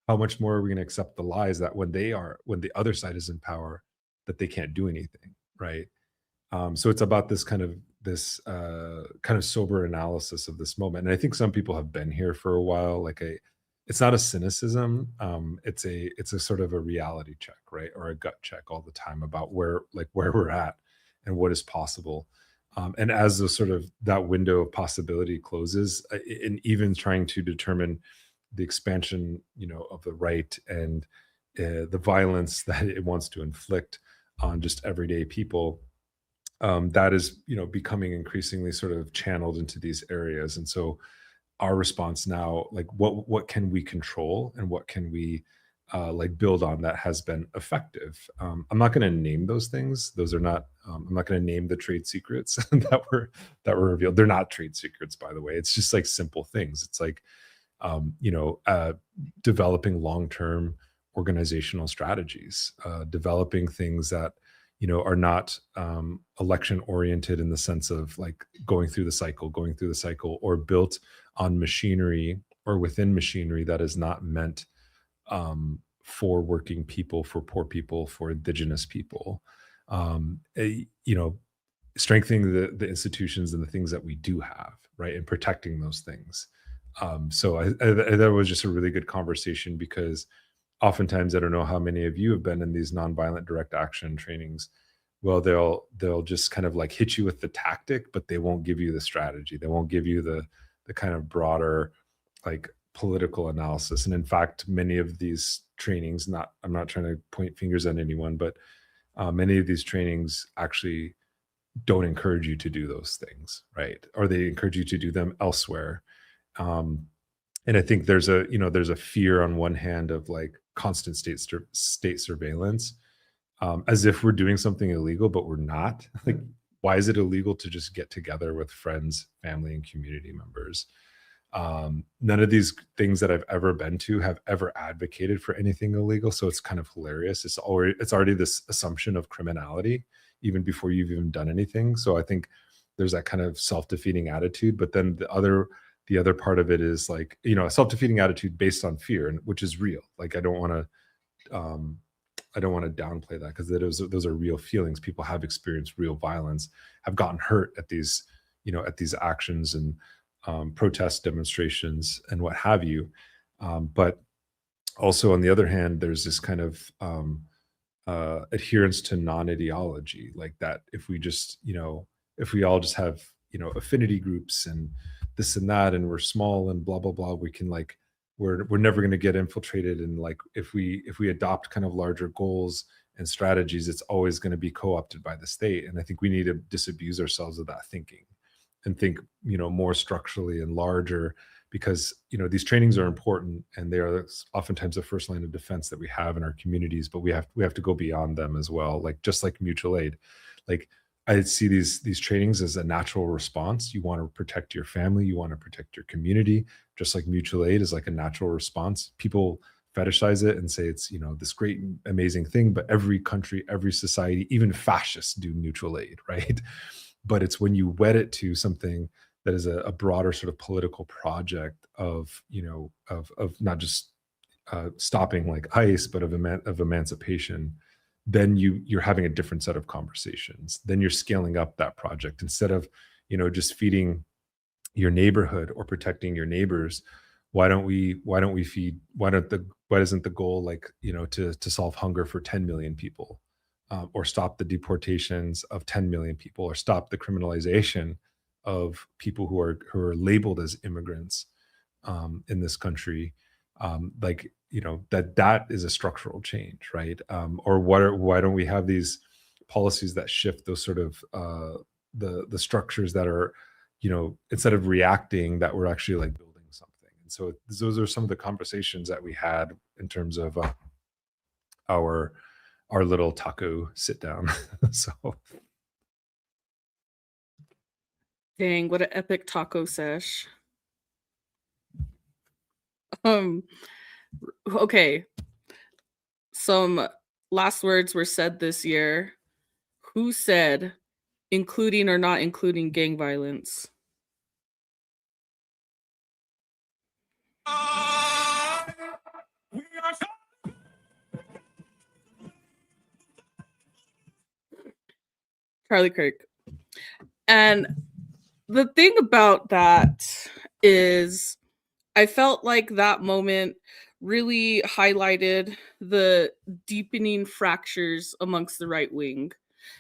how much more are we going to accept the lies that when the other side is in power, that they can't do anything, right? So it's about this kind of sober analysis of this moment. And I think some people have been here for a while. It's not a cynicism. It's a sort of a reality check, right? Or a gut check all the time about where we're at and what is possible. And as the sort of that window of possibility closes, and even trying to determine the expansion, of the right and the violence that it wants to inflict on just everyday people, that is, becoming increasingly sort of channeled into these areas. And so our response now, what can we control and what can we build on that has been effective? I'm not going to name those things. Those are not, I'm not going to name the trade secrets that were revealed. They're not trade secrets, by the way. It's just simple things. It's developing long-term organizational strategies, developing things that, are not election oriented in the sense of going through the cycle, or built on machinery or within machinery that is not meant for working people, for poor people, for indigenous people. Strengthening the institutions and the things that we do have, right, and protecting those things. So I that was just a really good conversation, because oftentimes, I don't know how many of you have been in these nonviolent direct action trainings. Well, they'll just kind of hit you with the tactic, but they won't give you the strategy. They won't give you the kind of broader political analysis. And in fact, many of these trainings, I'm not trying to point fingers at anyone, but many of these trainings actually don't encourage you to do those things, right? Or they encourage you to do them elsewhere. And I think there's a fear on one hand of constant state surveillance, as if we're doing something illegal, but we're not. Why is it illegal to just get together with friends, family, and community members? None of these things that I've ever been to have ever advocated for anything illegal. So it's kind of hilarious. It's already this assumption of criminality even before you've even done anything. So I think there's that kind of self-defeating attitude. But then the other part of it is a self-defeating attitude based on fear, and which is real. I don't want to downplay that, because those are real feelings. People have experienced real violence, have gotten hurt at these actions and protest demonstrations and what have you. But also on the other hand, there's this kind of adherence to non-ideology, that if we all just have affinity groups and this and that, and we're small and blah blah blah, we can we're never going to get infiltrated. And if we adopt kind of larger goals and strategies, it's always going to be co-opted by the state. And I think we need to disabuse ourselves of that thinking and think more structurally and larger, because these trainings are important, and they are oftentimes the first line of defense that we have in our communities, but we have to go beyond them as well. Just like mutual aid, I see these trainings as a natural response. You want to protect your family, you want to protect your community, just like mutual aid is a natural response. People fetishize it and say it's this great amazing thing, but every country, every society, even fascists do mutual aid, right? But it's when you wed it to something that is a broader sort of political project of not just stopping ICE, but of emancipation, then you're having a different set of conversations. Then you're scaling up that project instead of just feeding your neighborhood or protecting your neighbors, why isn't the goal, like, to solve hunger for 10 million people, or stop the deportations of 10 million people, or stop the criminalization of people who are labeled as immigrants in this country? Like, that is a structural change, right? Or why don't we have these policies that shift those sort of the structures that are, instead of reacting, that we're actually like building something. And so those are some of the conversations that we had in terms of our little taco sit down. So Dang, what an epic taco sesh. Okay. Some last words were said this year. Who said including or not including gang violence? Charlie Kirk. And the thing about that is I felt like that moment really highlighted the deepening fractures amongst the right wing,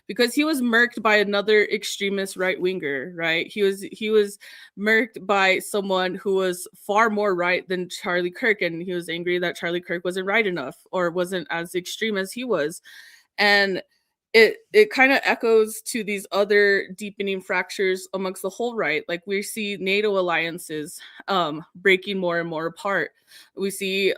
because he was murked by another extremist right winger, right? He was murked by someone who was far more right than Charlie Kirk, and he was angry that Charlie Kirk wasn't right enough or wasn't as extreme as he was. And it kind of echoes to these other deepening fractures amongst the whole right. Like we see NATO alliances breaking more and more apart. We see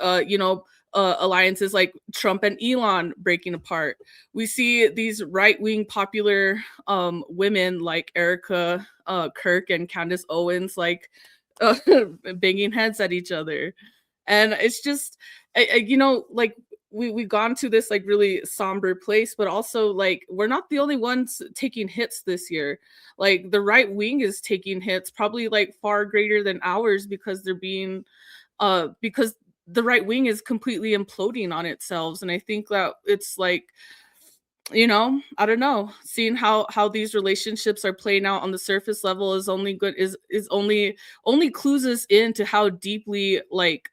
alliances like Trump and Elon breaking apart. We see these right-wing popular women like Erica Kirk and Candace Owens like banging heads at each other. And it's just, like we've gone to this like really somber place, but also like we're not the only ones taking hits this year. Like the right wing is taking hits probably like far greater than ours, because they're being because the right wing is completely imploding on itself. And I think that it's like, I don't know, seeing how these relationships are playing out on the surface level is only good, is only clues us into how deeply like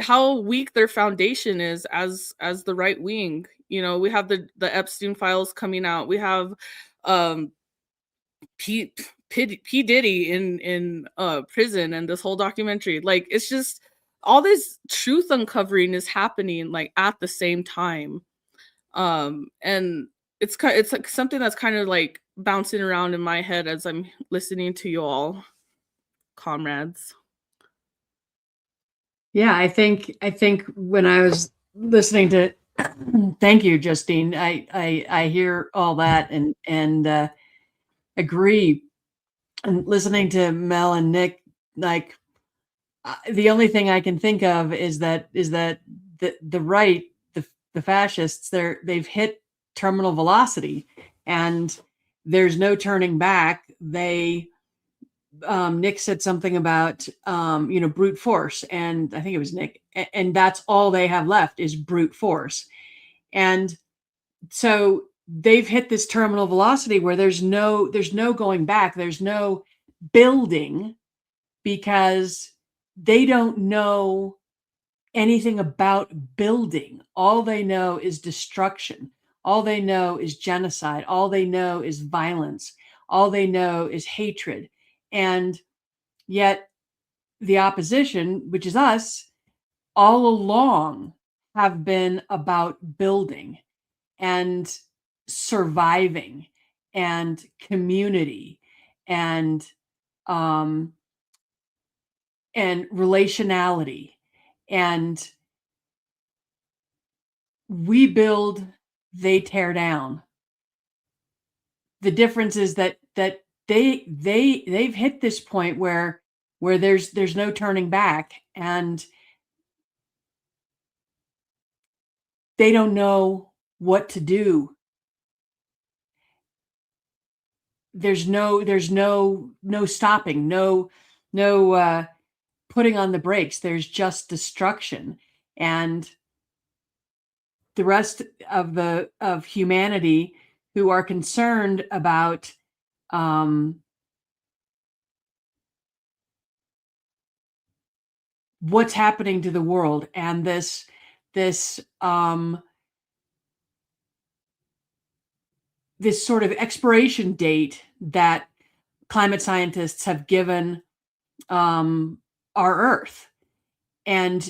how weak their foundation is as the right wing. We have the Epstein files coming out. We have P Diddy in prison, and this whole documentary. Like it's just all this truth uncovering is happening like at the same time. And it's like something that's kind of like bouncing around in my head as I'm listening to you all, comrades. Yeah, I think when I was listening to, thank you, Justine. I hear all that and agree. And listening to Mel and Nick, like the only thing I can think of is that the right, the fascists, they've hit terminal velocity, and there's no turning back. Nick said something about brute force, and I think it was Nick, and that's all they have left is brute force. And so they've hit this terminal velocity where there's no going back, there's no building, because they don't know anything about building. All they know is destruction. All they know is genocide. All they know is violence. All they know is hatred. And yet the opposition, which is us, all along have been about building and surviving and community and relationality. And we build, they tear down. The difference is that they've hit this point where there's no turning back, and they don't know what to do. There's no stopping, no putting on the brakes. There's just destruction. And the rest of humanity who are concerned about what's happening to the world, and this sort of expiration date that climate scientists have given our Earth. And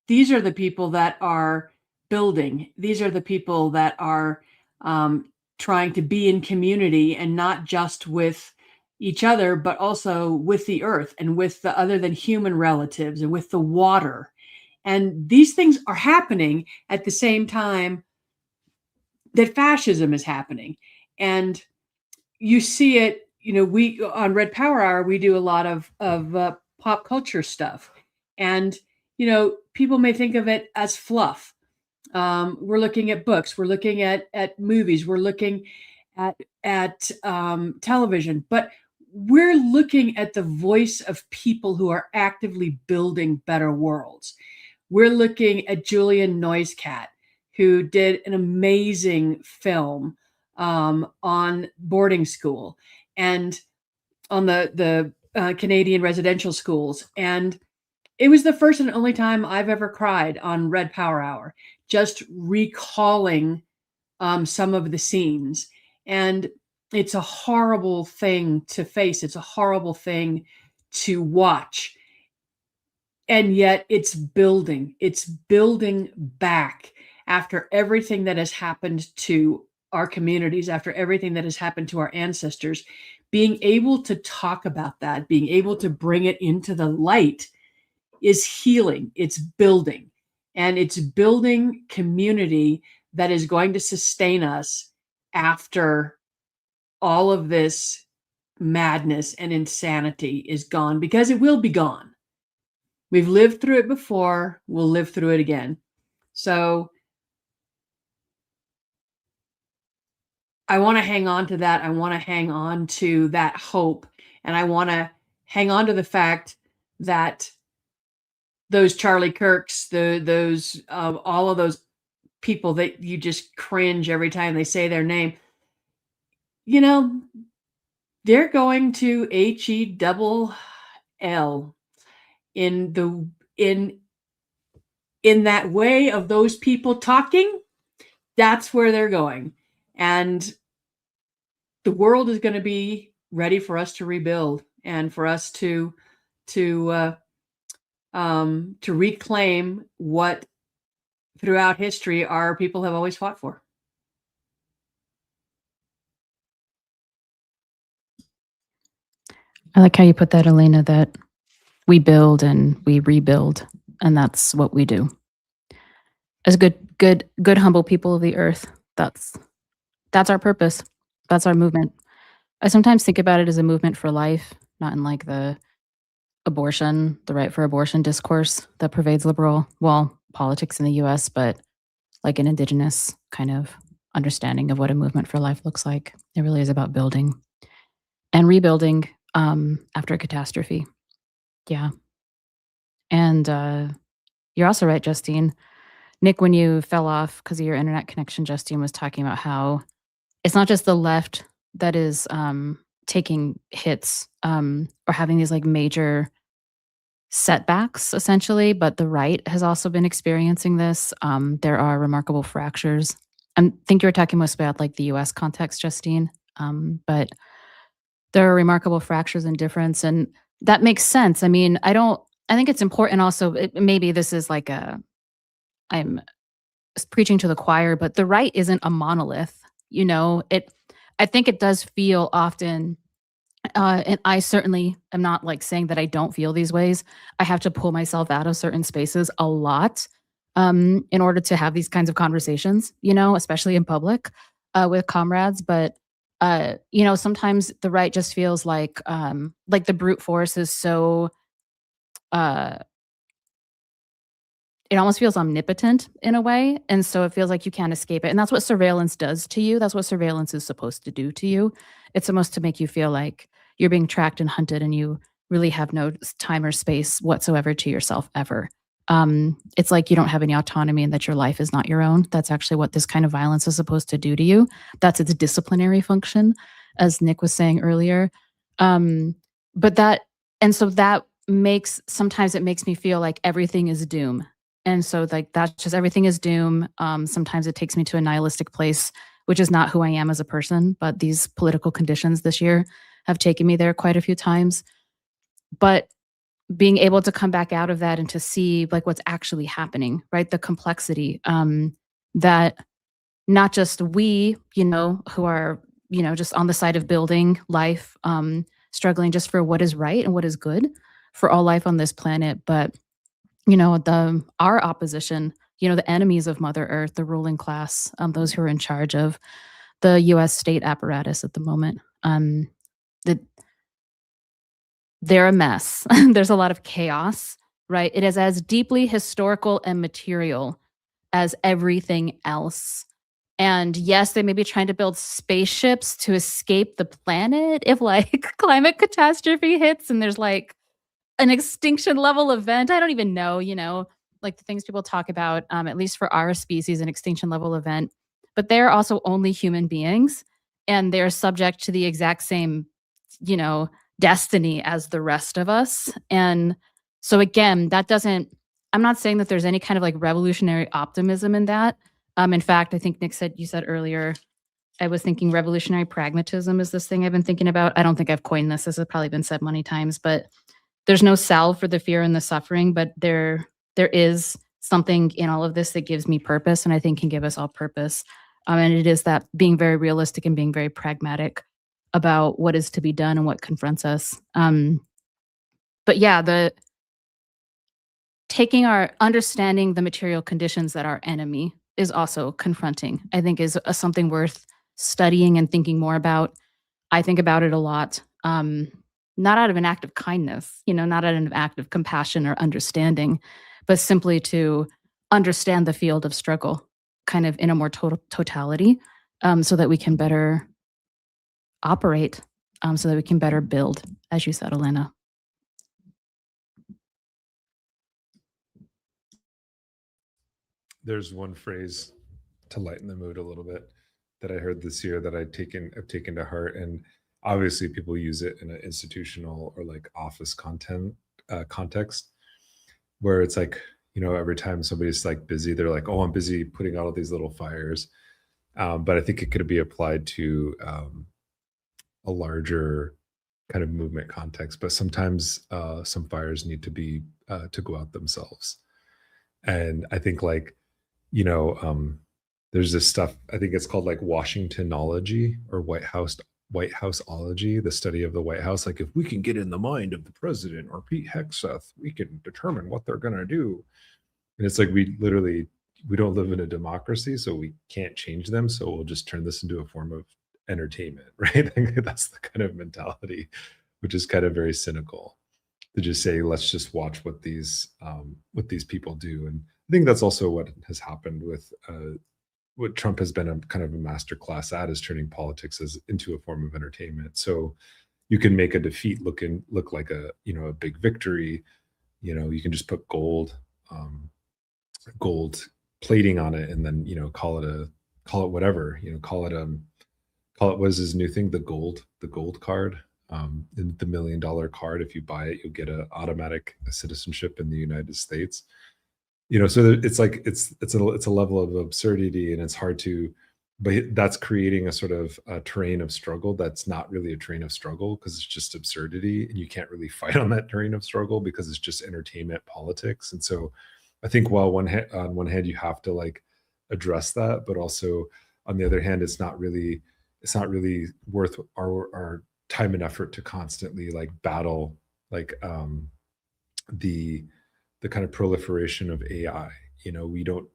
these are the people that are building. These are the people that are trying to be in community, and not just with each other, but also with the earth and with the other than human relatives and with the water. And these things are happening at the same time that fascism is happening. And you see it, we on Red Power Hour, we do a lot of pop culture stuff. And, people may think of it as fluff. We're looking at books, we're looking at movies, we're looking at television, but we're looking at the voice of people who are actively building better worlds. We're looking at Julian Noisecat, who did an amazing film on boarding school and on the Canadian residential schools. And it was the first and only time I've ever cried on Red Power Hour, just recalling some of the scenes. And it's a horrible thing to face. It's a horrible thing to watch. And yet it's building back after everything that has happened to our communities, after everything that has happened to our ancestors. Being able to talk about that, being able to bring it into the light is healing. It's building. And it's building community that is going to sustain us after all of this madness and insanity is gone, because it will be gone. We've lived through it before. We'll live through it again. So I want to hang on to that. I want to hang on to that hope. And I want to hang on to the fact that those Charlie Kirks, those all of those people that you just cringe every time they say their name, they're going to HELL in that way of those people talking. That's where they're going. And the world is going to be ready for us to rebuild and for us to reclaim what throughout history our people have always fought for. I like how you put that, Elena, that we build and we rebuild, and that's what we do. As good humble people of the earth, that's our purpose. That's our movement. I sometimes think about it as a movement for life, not in like the right for abortion discourse that pervades liberal, politics in the US, but like an indigenous kind of understanding of what a movement for life looks like. It really is about building and rebuilding after a catastrophe. Yeah. And you're also right, Justine. Nick, when you fell off because of your internet connection, Justine was talking about how it's not just the left that is taking hits or having these like major setbacks, essentially, but the right has also been experiencing this. There are remarkable fractures. I think you were talking mostly about like the US context, Justine, but there are remarkable fractures and difference, and that makes sense. I mean, I think it's important also, maybe this is like I'm preaching to the choir, but the right isn't a monolith, I think it does feel often, and I certainly am not like saying that I don't feel these ways. I have to pull myself out of certain spaces a lot in order to have these kinds of conversations, especially in public with comrades. But, sometimes the right just feels like the brute force is so, it almost feels omnipotent in a way. And so it feels like you can't escape it. And that's what surveillance does to you. That's what surveillance is supposed to do to you. It's supposed to make you feel like you're being tracked and hunted and you really have no time or space whatsoever to yourself ever. It's like you don't have any autonomy and that your life is not your own. That's actually what this kind of violence is supposed to do to you. That's its disciplinary function, as Nick was saying earlier. So that sometimes it makes me feel like everything is doom. And so like that's just everything is doom. Sometimes it takes me to a nihilistic place, which is not who I am as a person, but these political conditions this year have taken me there quite a few times. But being able to come back out of that and to see like what's actually happening, right? The complexity that not just we, who are, just on the side of building life, struggling just for what is right and what is good for all life on this planet, but our opposition, the enemies of Mother Earth, the ruling class, those who are in charge of the U.S. state apparatus at the moment, they're a mess. There's a lot of chaos, right? It is as deeply historical and material as everything else. And yes, they may be trying to build spaceships to escape the planet if like climate catastrophe hits and there's like an extinction level event. I don't even know, like the things people talk about, at least for our species, an extinction level event. But they're also only human beings and they're subject to the exact same, destiny as the rest of us. And so again, I'm not saying that there's any kind of like revolutionary optimism in that. In fact, I think Nick you said earlier, I was thinking revolutionary pragmatism is this thing I've been thinking about. I don't think I've coined this. This has probably been said many times, but there's no salve for the fear and the suffering, but there is something in all of this that gives me purpose and I think can give us all purpose. And it is that being very realistic and being very pragmatic about what is to be done and what confronts us. But yeah, understanding the material conditions that are enemy is also confronting, I think is something worth studying and thinking more about. I think about it a lot, not out of an act of kindness, not out of an act of compassion or understanding, but simply to understand the field of struggle kind of in a more totality, so that we can better operate, so that we can better build, as you said, Elena. There's one phrase to lighten the mood a little bit that I heard this year that I've taken to heart, and obviously people use it in an institutional or like office context, where it's like, every time somebody's like busy, they're like, oh, I'm busy putting out all these little fires. But I think it could be applied to a larger kind of movement context. But sometimes some fires need to be to go out themselves. And I think like, there's this stuff, I think it's called like Washingtonology or White Houseology, the study of the White House. Like if we can get in the mind of the president or Pete Hegseth, we can determine what they're going to do. And it's like, we don't live in a democracy, so we can't change them. So we'll just turn this into a form of entertainment, right? That's the kind of mentality, which is kind of very cynical, to just say, let's just watch what these people do. And I think that's also what has happened with what Trump has been a kind of a master class at, is turning politics into a form of entertainment. So you can make a defeat look like a big victory. You can just put gold plating on it and then call it whatever, call it what is his new thing, the gold card, the $1 million card. If you buy it, you'll get an automatic citizenship in the United States. So it's like it's a level of absurdity, and it's hard to, but that's creating a sort of a terrain of struggle that's not really a terrain of struggle, because it's just absurdity, and you can't really fight on that terrain of struggle because it's just entertainment politics. And so I think while on one hand you have to like address that, but also on the other hand, it's not really worth our time and effort to constantly like battle like the kind of proliferation of AI. We don't,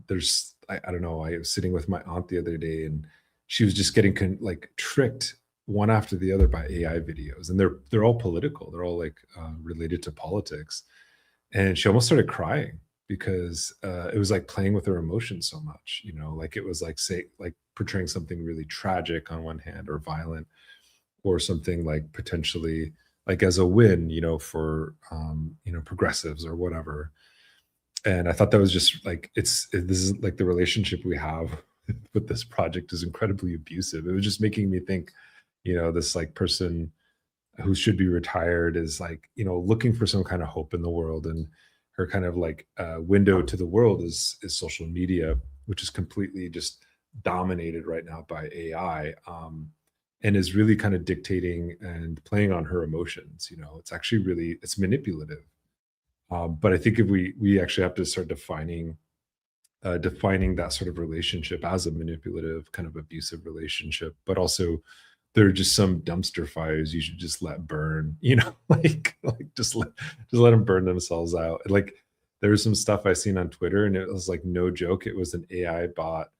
there's, I don't know, I was sitting with my aunt the other day, and she was just getting like tricked one after the other by AI videos, and they're all political. They're all like related to politics. And she almost started crying because it was like playing with her emotions so much, like it was like portraying something really tragic on one hand, or violent, or something like potentially like as a win, for progressives or whatever. And I thought that was just like, this is like the relationship we have with this project is incredibly abusive. It was just making me think, this like person who should be retired is like, looking for some kind of hope in the world. And her kind of like window to the world is social media, which is completely just dominated right now by AI. And is really kind of dictating and playing on her emotions. It's actually really, it's manipulative. But I think if we actually have to start defining that sort of relationship as a manipulative, kind of abusive relationship, but also there are just some dumpster fires you should just let burn, like just let them burn themselves out. Like there was some stuff I seen on Twitter, and it was like no joke. It was an AI bot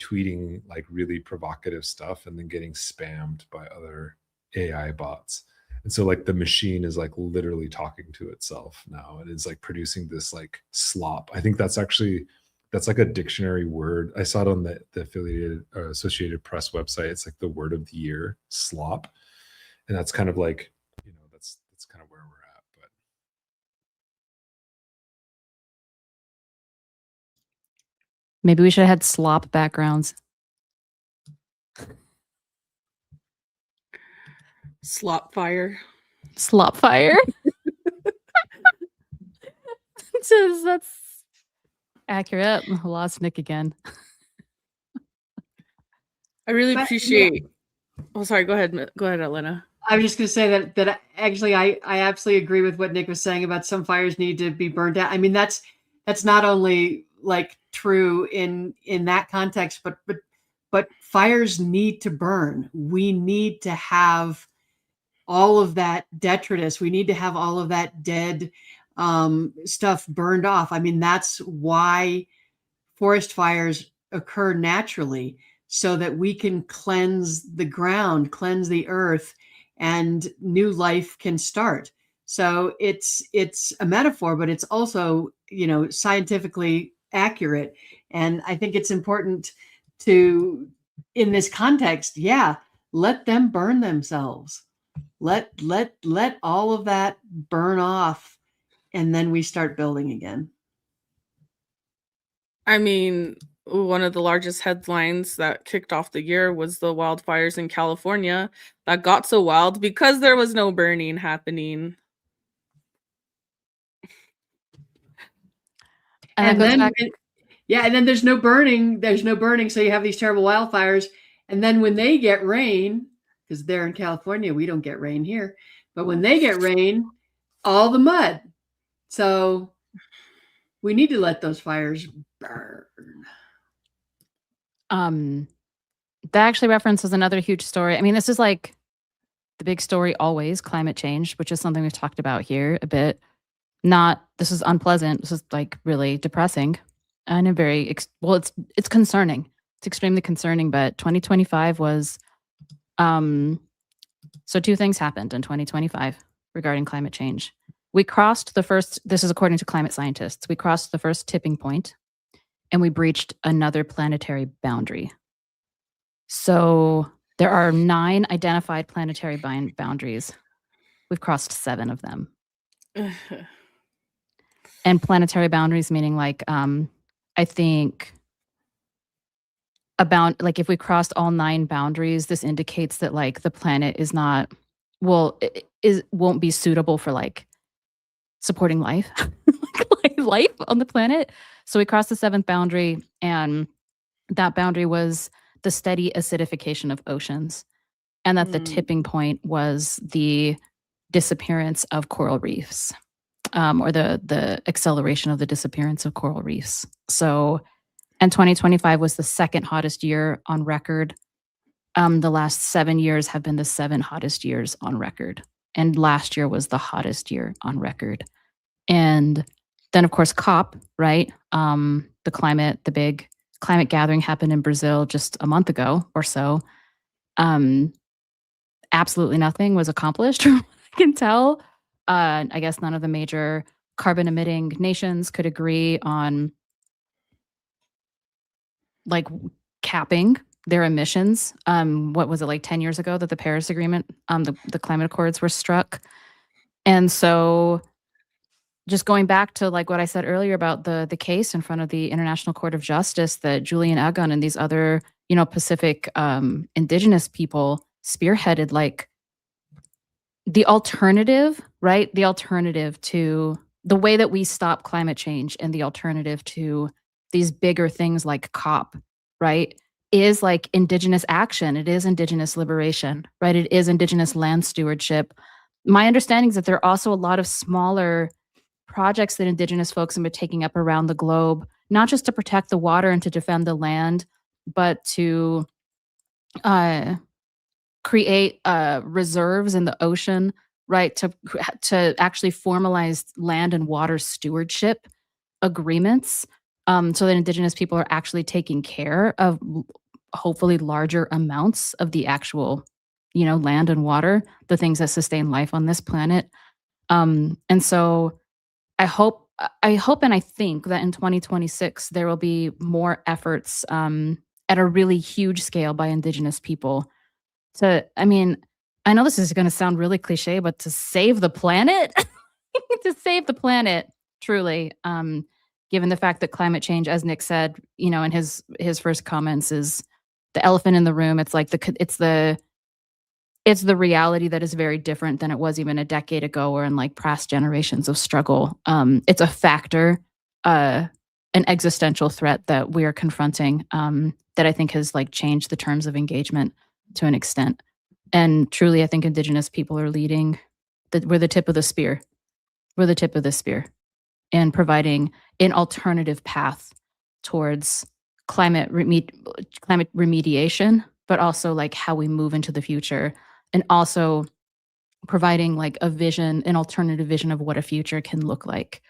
tweeting like really provocative stuff and then getting spammed by other AI bots. And so like the machine is like literally talking to itself now, and it's like producing this like slop. I think that's like a dictionary word. I saw it on the affiliated Associated Press website. It's like the word of the year, slop. And that's kind of like, that's kind of where we're at. But Maybe we should have had slop backgrounds. Slop fire. Slop fire. That's accurate. Lost Nick again. I really But, appreciate. Oh, sorry. Go ahead, Elena. I was just going to say that actually I absolutely agree with what Nick was saying about some fires need to be burned out. I mean, that's not only like true in that context, but fires need to burn. We need to have all of that detritus. We need to have all of that dead stuff burned off. I mean, that's why forest fires occur naturally, so that we can cleanse the ground, cleanse the earth, and new life can start. So it's a metaphor, but it's also, scientifically accurate. And I think it's important to, in this context, let them burn themselves. Let all of that burn off, and then we start building again. I mean, one of the largest headlines that kicked off the year was the wildfires in California that got so wild because there was no burning happening. And then there's no burning. So you have these terrible wildfires. And then when they get rain, because they're in California, we don't get rain here, but when they get rain, all the mud. So we need to let those fires burn. That actually references another huge story. I mean, this is like the big story always, climate change, which is something we've talked about here a bit. This is unpleasant. This is like really depressing and it's concerning. It's extremely concerning, but 2025 was, so two things happened in 2025 regarding climate change. We crossed this is according to climate scientists, we crossed the first tipping point and we breached another planetary boundary. So there are 9 identified planetary boundaries. We've crossed 7 of them. And planetary boundaries meaning like, I think about like if we crossed all 9 boundaries, this indicates that like the planet is not, won't be suitable for like supporting life, like life on the planet. So we crossed the 7th boundary, and that boundary was the steady acidification of oceans, and that the tipping point was the disappearance of coral reefs, or the acceleration of the disappearance of coral reefs. So, and 2025 was the 2nd hottest year on record. The last 7 years have been the 7 hottest years on record. And last year was the hottest year on record. And then, of course, COP, right? The big climate gathering happened in Brazil just a month ago or so. Absolutely nothing was accomplished, from what I can tell. I guess none of the major carbon-emitting nations could agree on like capping their emissions. What was it, like 10 years ago that the Paris Agreement, the climate accords were struck? And so just going back to like what I said earlier about the case in front of the International Court of Justice that Julian Egon and these other, Pacific indigenous people spearheaded, like the alternative, right? The alternative to the way that we stop climate change and the alternative to these bigger things like COP, right? Is like indigenous action. It is indigenous liberation, right? It is indigenous land stewardship. My understanding is that there are also a lot of smaller projects that indigenous folks have been taking up around the globe, not just to protect the water and to defend the land, but to create reserves in the ocean, right? To actually formalize land and water stewardship agreements, so that indigenous people are actually taking care of hopefully larger amounts of the actual, land and water, the things that sustain life on this planet. And so I hope and I think that in 2026 there will be more efforts at a really huge scale by indigenous people I know this is going to sound really cliche, but to save the planet, to save the planet, truly, given the fact that climate change, as Nick said, in his first comments, is the elephant in the room. It's like it's the reality that is very different than it was even a decade ago or in like past generations of struggle. It's a factor, an existential threat that we are confronting, that I think has like changed the terms of engagement to an extent. And truly, I think indigenous people are leading. We're the tip of the spear. We're the tip of the spear in providing an alternative path towards climate remediation, but also like how we move into the future, and also providing like a vision, an alternative vision of what a future can look like.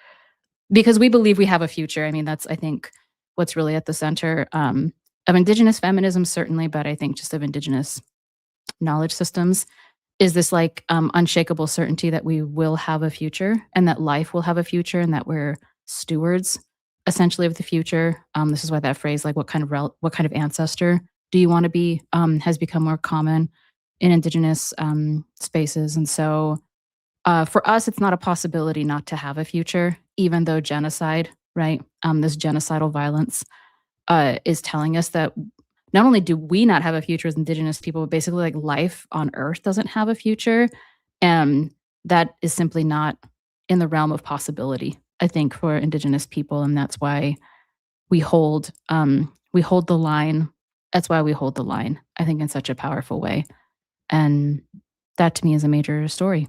Because we believe we have a future. I mean, that's, I think, what's really at the center of indigenous feminism, certainly, but I think just of indigenous knowledge systems, is this like unshakable certainty that we will have a future and that life will have a future and that we're stewards essentially of the future. This is why that phrase, like what kind of ancestor do you want to be, has become more common in indigenous spaces. And so for us, it's not a possibility not to have a future, even though genocide, right? This genocidal violence is telling us that not only do we not have a future as indigenous people, but basically like life on Earth doesn't have a future. And that is simply not in the realm of possibility, I think, for indigenous people. And that's why we hold the line. That's why we hold the line, I think, in such a powerful way. And that to me is a major story,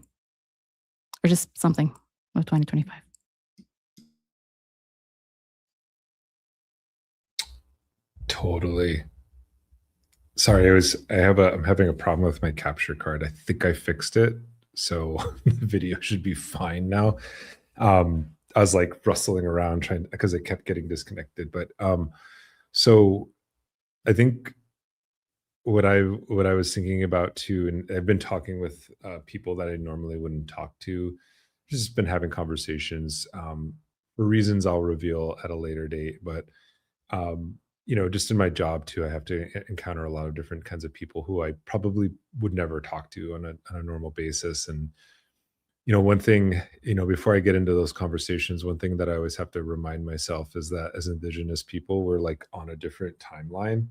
or just something of 2025. Totally. Sorry, I'm having a problem with my capture card. I think I fixed it, so the video should be fine now. I was like rustling around because it kept getting disconnected. But so I think what I was thinking about too, and I've been talking with people that I normally wouldn't talk to, just been having conversations for reasons I'll reveal at a later date. But just in my job too, I have to encounter a lot of different kinds of people who I probably would never talk to on a normal basis. And one thing, before I get into those conversations, one thing that I always have to remind myself is that as indigenous people, we're like on a different timeline,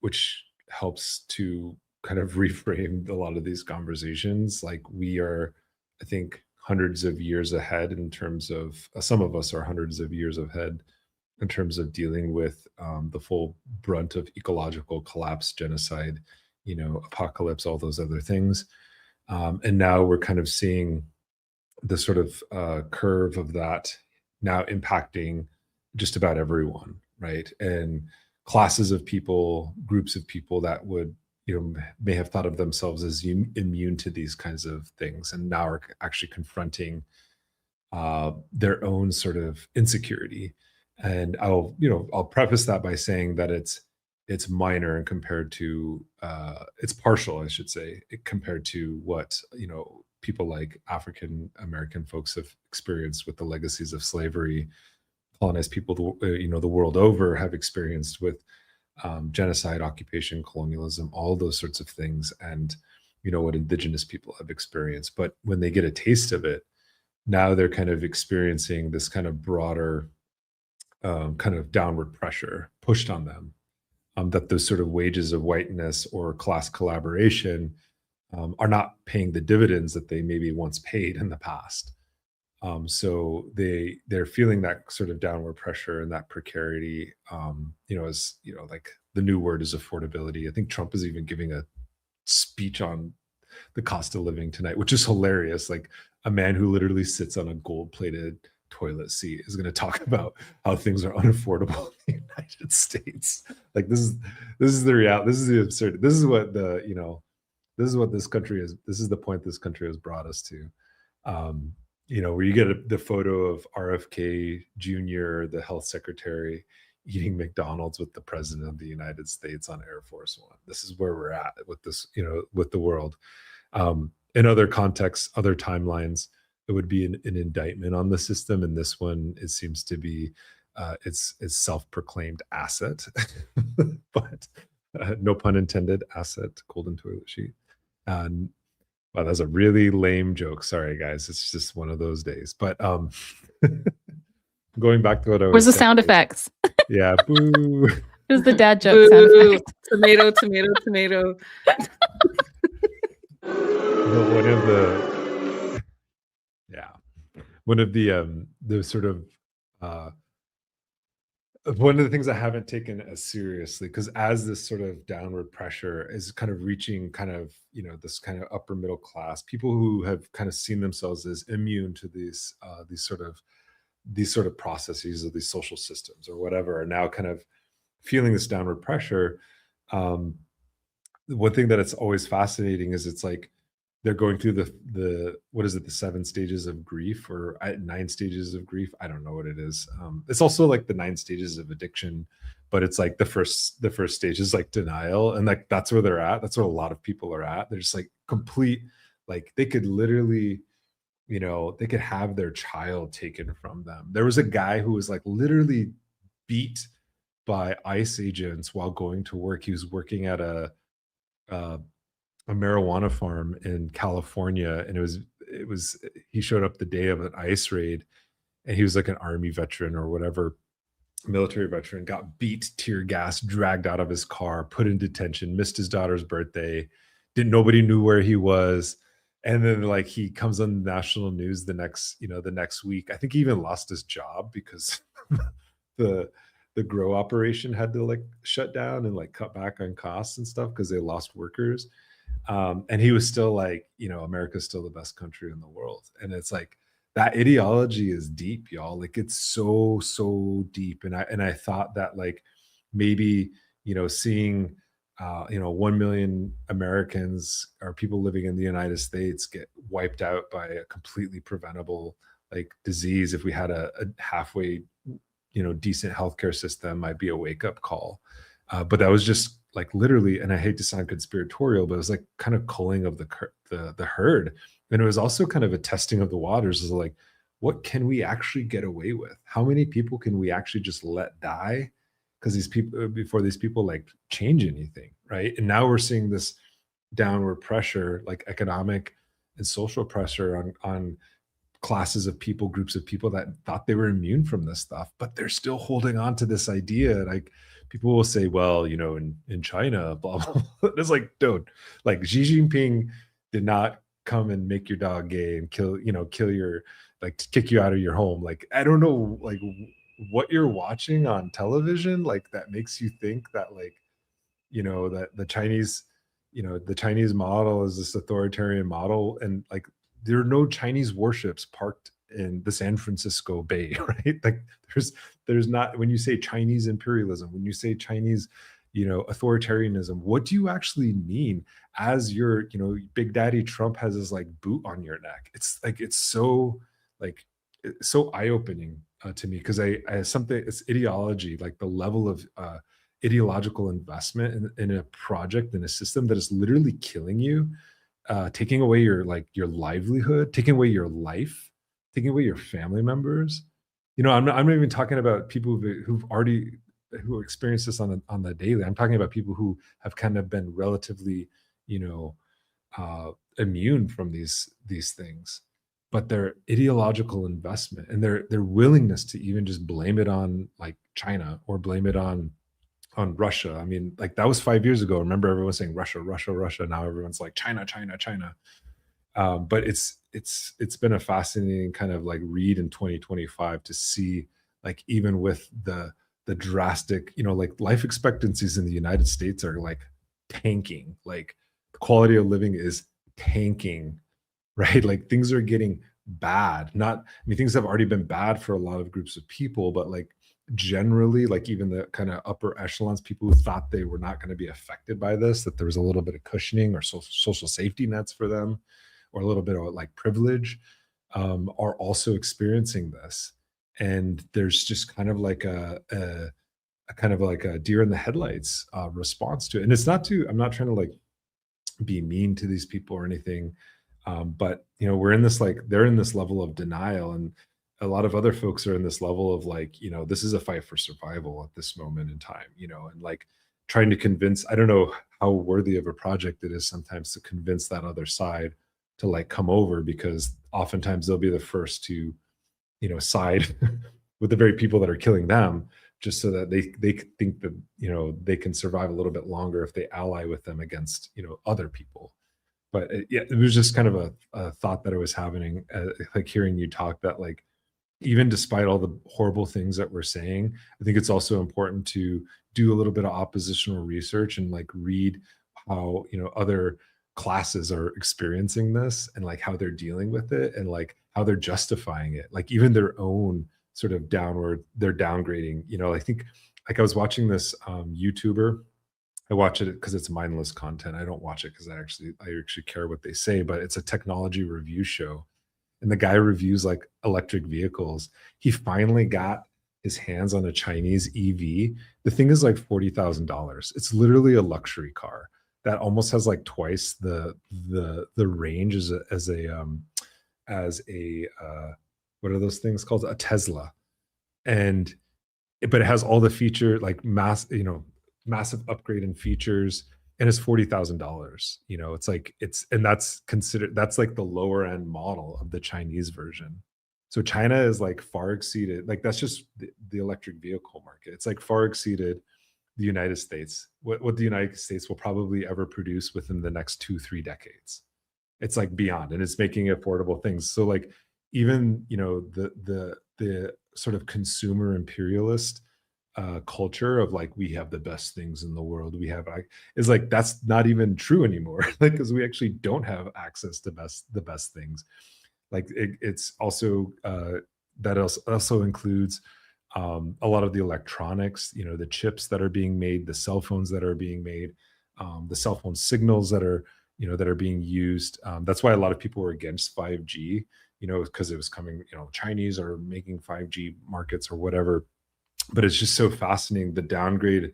which helps to kind of reframe a lot of these conversations. Like we are, I think, hundreds of years ahead in terms of, some of us are hundreds of years ahead in terms of dealing with the full brunt of ecological collapse, genocide, apocalypse, all those other things. And now we're kind of seeing the sort of curve of that now impacting just about everyone, right? And classes of people, groups of people that would, may have thought of themselves as immune to these kinds of things, and now are actually confronting their own sort of insecurity. And I'll preface that by saying that it's minor and compared to it's partial, I should say, compared to what people like African American folks have experienced with the legacies of slavery. Colonized people, the world over, have experienced with genocide, occupation, colonialism, all those sorts of things, and what indigenous people have experienced. But when they get a taste of it, now they're kind of experiencing this kind of broader kind of downward pressure pushed on them, that those sort of wages of whiteness or class collaboration are not paying the dividends that they maybe once paid in the past. So they're feeling that sort of downward pressure and that precarity. As like the new word is affordability. I think Trump is even giving a speech on the cost of living tonight, which is hilarious. Like a man who literally sits on a gold-plated toilet seat is going to talk about how things are unaffordable in the United States. Like this is the reality. This is the absurd. This is what this is what this country is. This is the point this country has brought us to. Where you get the photo of RFK Jr., the health secretary, eating McDonald's with the president of the United States on Air Force One. This is where we're at with this, with the world. In other contexts, other timelines, it would be an indictment on the system. And this one, it seems to be it's self-proclaimed asset, but no pun intended, asset, golden toilet sheet. Wow, that's a really lame joke. Sorry, guys. It's just one of those days. But going back to what I was Where's the saying, sound effects? Yeah, boo. It was the dad joke sound Boo, effect. tomato, tomato, tomato. One of the sort of one of the things I haven't taken as seriously, because as this sort of downward pressure is kind of reaching kind of, this kind of upper middle class, people who have kind of seen themselves as immune to these sort of processes of these social systems or whatever, are now kind of feeling this downward pressure. One thing that it's always fascinating is it's like they're going through the what is it, the 7 stages of grief, or 9 stages of grief. I don't know what it is. It's also like the 9 stages of addiction, but it's like the first stage is like denial, and like that's where they're at. That's where a lot of people are at. They're just like complete, like they could literally, they could have their child taken from them. There was a guy who was like literally beat by ICE agents while going to work. He was working at a marijuana farm in California, and it was he showed up the day of an ICE raid, and he was like an army veteran or whatever, military veteran, got beat, tear gas, dragged out of his car, put in detention, missed his daughter's birthday, nobody knew where he was. And then like he comes on national news the next week. I think he even lost his job because the grow operation had to like shut down and like cut back on costs and stuff because they lost workers. And he was still like, America's still the best country in the world. And it's like that ideology is deep, y'all. Like it's so deep. And I thought that like maybe, seeing 1 million Americans or people living in the United States get wiped out by a completely preventable like disease, if we had a halfway, decent healthcare system, might be a wake-up call. But that was just like literally, and I hate to sound conspiratorial, but it was like kind of culling of the herd. And it was also kind of a testing of the waters, is like, what can we actually get away with? How many people can we actually just let die? Because these people, before these people like change anything, right? And now we're seeing this downward pressure, like economic and social pressure on classes of people, groups of people that thought they were immune from this stuff, but they're still holding on to this idea. Like people will say, well, in China, blah, blah, blah. It's like, dude, like Xi Jinping did not come and make your dog gay and kill your, like kick you out of your home. Like, I don't know, like what you're watching on television, like that makes you think that like, that the Chinese model is this authoritarian model. And like, there are no Chinese warships parked in the San Francisco Bay, right? Like there's not, when you say Chinese imperialism, when you say Chinese, authoritarianism, what do you actually mean as your, Big Daddy Trump has his like boot on your neck? It's like, it's so eye-opening to me, because it's ideology, like the level of ideological investment in a project, in a system that is literally killing you, taking away your livelihood, taking away your life, taking away your family members. I'm not even talking about people who experience this on the daily. I'm talking about people who have kind of been relatively, immune from these things. but their ideological investment and their willingness to even just blame it on like China or blame it on Russia. I mean, like that was 5 years ago. Remember, everyone saying Russia, Russia, Russia. Now everyone's like China, China, China. But it's been a fascinating kind of like read in 2025 to see, like, even with the drastic, like life expectancies in the United States are like tanking. Like the quality of living is tanking, right? Like things are getting bad. Not, I mean, things have already been bad for a lot of groups of people, but like generally, like even the kind of upper echelons, people who thought they were not going to be affected by this, that there was a little bit of cushioning or social safety nets for them, or a little bit of like privilege, are also experiencing this. And there's just kind of like a kind of like a deer in the headlights response to it. And it's not to, I'm not trying to like be mean to these people or anything. But we're in this, like, they're in this level of denial, and a lot of other folks are in this level of like, this is a fight for survival at this moment in time, and like trying to convince, I don't know how worthy of a project it is sometimes to convince that other side to like come over, because oftentimes they'll be the first to, side with the very people that are killing them, just so that they think that, they can survive a little bit longer if they ally with them against, other people. But yeah, it was just kind of a thought that I was having, like hearing you talk, that like, even despite all the horrible things that we're saying, I think it's also important to do a little bit of oppositional research and like read how, other classes are experiencing this, and like how they're dealing with it, and like how they're justifying it, like even their own sort of they're downgrading. I think, like, I was watching this YouTuber. I watch it because it's mindless content. I don't watch it because I actually care what they say, but it's a technology review show. And the guy reviews like electric vehicles. He finally got his hands on a Chinese EV. The thing is like $40,000. It's literally a luxury car that almost has like twice the range as a what are those things called? A Tesla. But it has all the feature, like massive upgrade in features, and it's $40,000. It's like, and that's like the lower end model of the Chinese version. So China is like far exceeded, like that's just the electric vehicle market. It's like far exceeded the United States, what the United States will probably ever produce within the next 2-3 decades. It's like beyond, and it's making affordable things. So like even, the sort of consumer imperialist culture of like, we have the best things in the world, is like, that's not even true anymore, like, because we actually don't have access to the best things. Like it's also that also includes a lot of the electronics, the chips that are being made, the cell phones that are being made, the cell phone signals that are that are being used. That's why a lot of people were against 5G, because it was coming, Chinese are making 5G markets or whatever. But it's just so fascinating, the downgrade.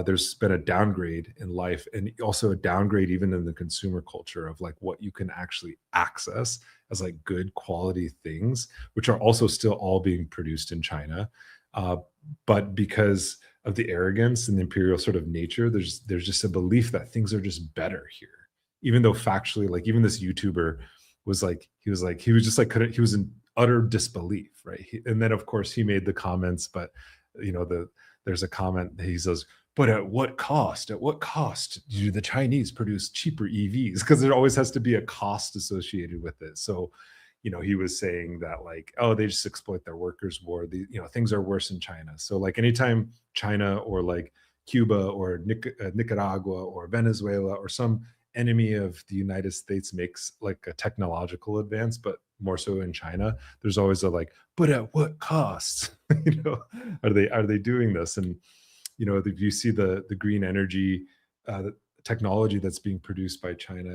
There's been a downgrade in life, and also a downgrade even in the consumer culture of like what you can actually access as like good quality things, which are also still all being produced in China. But because of the arrogance and the imperial sort of nature, there's just a belief that things are just better here, even though factually, like even this YouTuber was in utter disbelief, right? And then of course he made the comments, but there's a comment that he says, but at what cost? At what cost do the Chinese produce cheaper EVs? Because there always has to be a cost associated with it. So, he was saying that like, oh, they just exploit their workers more. Things are worse in China. So like anytime China or like Cuba or Nicaragua or Venezuela or some enemy of the United States makes like a technological advance, but more so in China, there's always a like, but at what cost? Are they doing this? And if you see the green energy the technology that's being produced by China,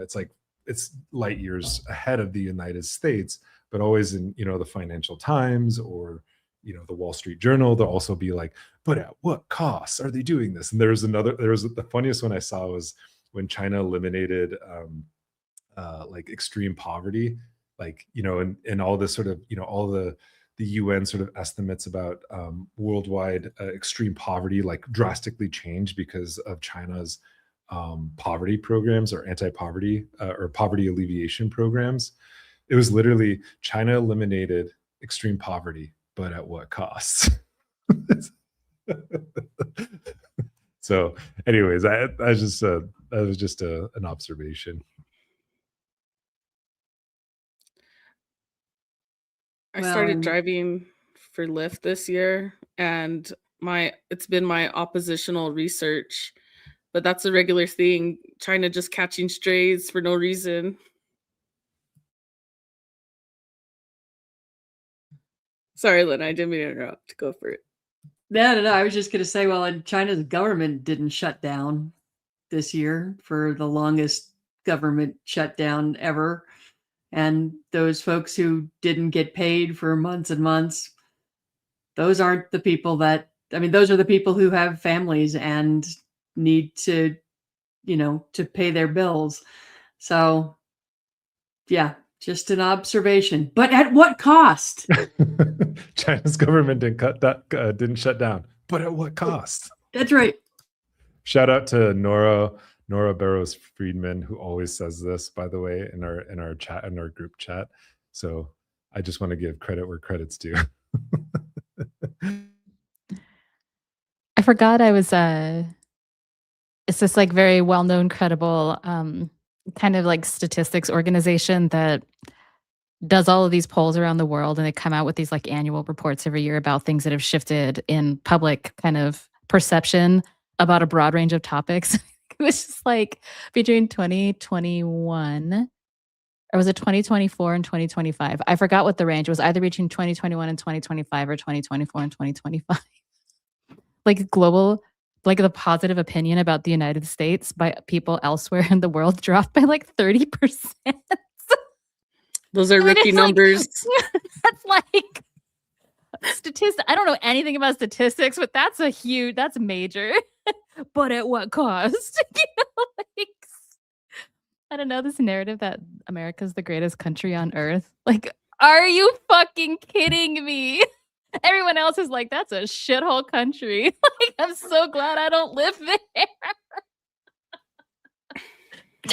it's light years ahead of the United States, but always in the Financial Times or the Wall Street Journal, they'll also be like, but at what cost are they doing this? And the funniest one I saw was when China eliminated like extreme poverty, like and all this sort of all the UN sort of estimates about worldwide extreme poverty like drastically changed because of China's poverty programs or anti-poverty or poverty alleviation programs. It was literally China eliminated extreme poverty, but at what cost? So, anyways, that was just an observation. I started Well, driving for Lyft this year, and it's been my oppositional research, but that's a regular thing. China just catching strays for no reason. Sorry, Lynn, I didn't mean to interrupt. Go for it. no. I was just going to say, well, and China's government didn't shut down this year for the longest government shutdown ever. And those folks who didn't get paid for months and months, those aren't the people that, I mean, those are the people who have families and need to, to pay their bills. So, yeah, just an observation. But at what cost? China's government didn't shut down, but at what cost? That's right. Shout out to Nora Barrows Friedman, who always says this, by the way, in our chat, in our group chat. So I just want to give credit where credit's due. I forgot I was it's this like very well-known, credible kind of like statistics organization that does all of these polls around the world, and they come out with these like annual reports every year about things that have shifted in public kind of perception about a broad range of topics. It was just like between 2021, or was it 2024 and 2025? I forgot what the range was. Either between 2021 and 2025 or 2024 and 2025. Like global, like the positive opinion about the United States by people elsewhere in the world dropped by like 30%. Those are And rookie it's like- numbers. That's like statistics. I don't know anything about statistics, but that's major. But at what cost? Like, I don't know, this narrative that America's the greatest country on earth. Like, are you fucking kidding me? Everyone else is like, that's a shithole country. Like, I'm so glad I don't live there.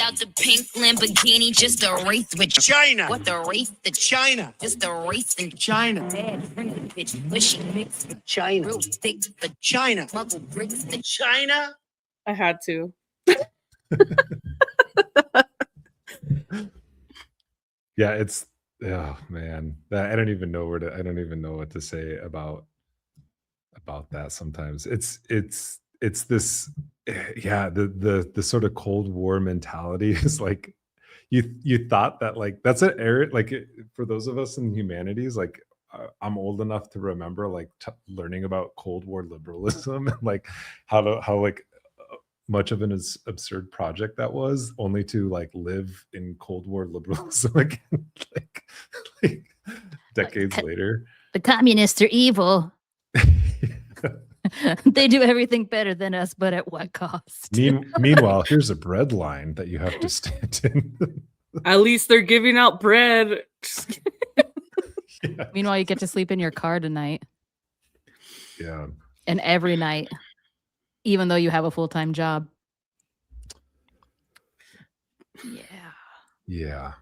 Out the pink Lamborghini, just a race with China. What the race? The China. just a race in China. bad bitch, bushy mix with China. real thick, the China. muggle bricks, the China. I had to. Yeah, it's, oh man, I don't even know what to say about that. Sometimes it's this, yeah, the sort of Cold War mentality is like, you thought that like that's an area, like for those of us in humanities, like I'm old enough to remember like learning about Cold War liberalism and like how like much of an absurd project that was, only to like live in Cold War liberalism again, like decades later. The communists are evil. They do everything better than us, but at what cost? Meanwhile, here's a bread line that you have to stand in. At least they're giving out bread. Yeah. Meanwhile, you get to sleep in your car tonight Yeah. and every night, even though you have a full-time job. Yeah.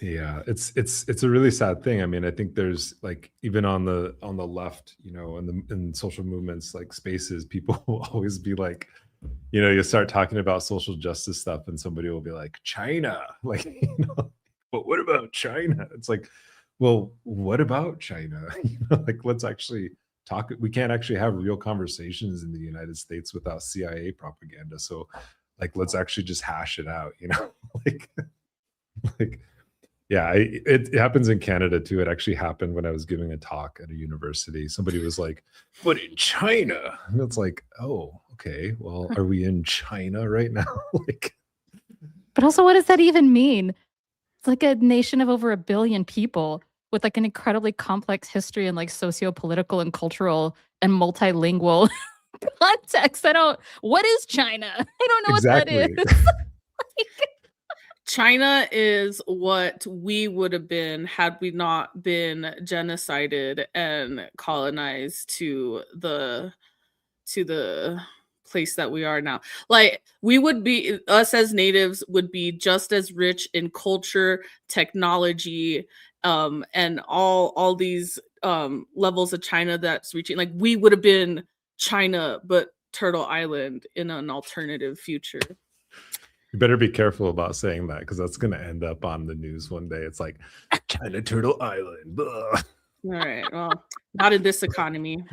It's a really sad thing. I mean, I think there's like, even on the left, in social movements like spaces, people will always be like, you start talking about social justice stuff and somebody will be like, China, like, but what about China? It's like, well, what about China? Like, let's actually talk. We can't actually have real conversations in the United States without CIA propaganda. So like, let's actually just hash it out, like, yeah, it happens in Canada too. It actually happened when I was giving a talk at a university. Somebody was like, but in China. And it's like, oh, okay. Well, are we in China right now? Like, But also, what does that even mean? It's like a nation of over 1 billion people with like an incredibly complex history and like socio-political and cultural and multilingual context. What is China? I don't know exactly. what that is. China is what we would have been had we not been genocided and colonized to the place that we are now. Like we would be, us as natives would be just as rich in culture, technology, and all these levels of China that's reaching. Like we would have been China, but Turtle Island in an alternative future. You better be careful about saying that, because that's going to end up on the news one day. It's like China Turtle Island. Ugh. All right. Well, not in this economy.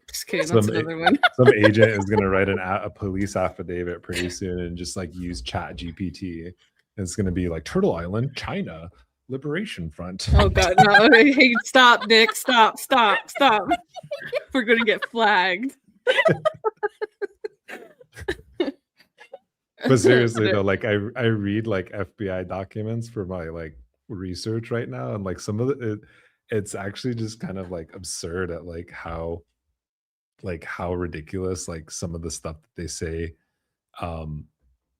Just kidding. That's another one. Some agent is going to write a police affidavit pretty soon and just like use Chat GPT. And it's going to be like Turtle Island, China Liberation Front. Oh God, no! Hey, stop, Nick! Stop! We're gonna get flagged. But seriously though, like I read like FBI documents for my like research right now, and like some of it's actually just kind of like absurd at like how ridiculous like some of the stuff that they say,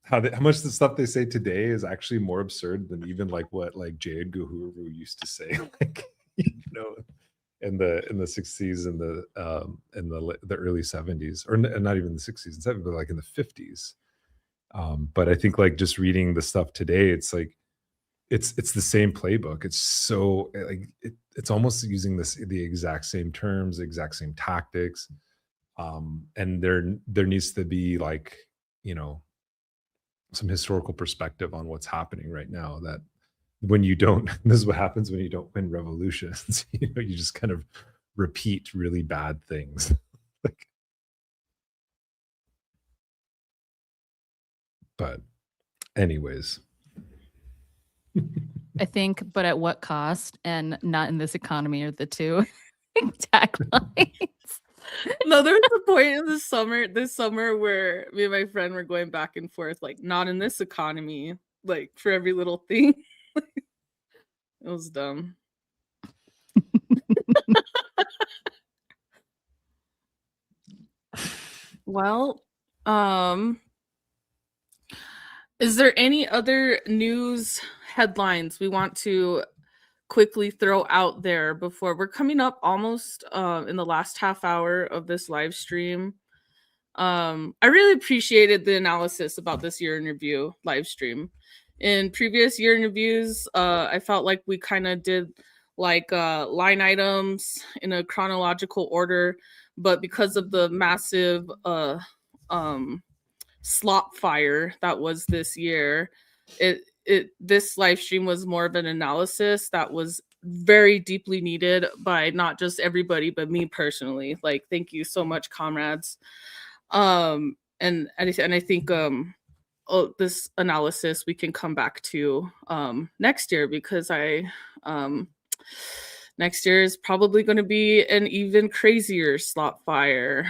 how much the stuff they say today is actually more absurd than even like what like J. Edgar Hoover used to say, like in the 60s and the early 70s, or not even the 60s and 70s, but like in the 50s. But I think like just reading the stuff today, it's like it's the same playbook. It's so like it's almost using the exact same terms, the exact same tactics. And there needs to be like, some historical perspective on what's happening right now, that when you don't, this is what happens when you don't win revolutions. You just kind of repeat really bad things. But anyways. I think, but at what cost, and not in this economy, are the two taglines. No, there was a point in this summer where me and my friend were going back and forth, like, not in this economy, like for every little thing. It was dumb. Well, is there any other news headlines we want to quickly throw out there before we're coming up almost in the last half hour of this live stream? I really appreciated the analysis about this year in review live stream. In previous year in reviews, I felt like we kind of did like line items in a chronological order, but because of the massive slop fire that was this year, this live stream was more of an analysis that was very deeply needed by not just everybody but me personally. Like, thank you so much, comrades. And I think this analysis we can come back to next year, because next year is probably going to be an even crazier slop fire.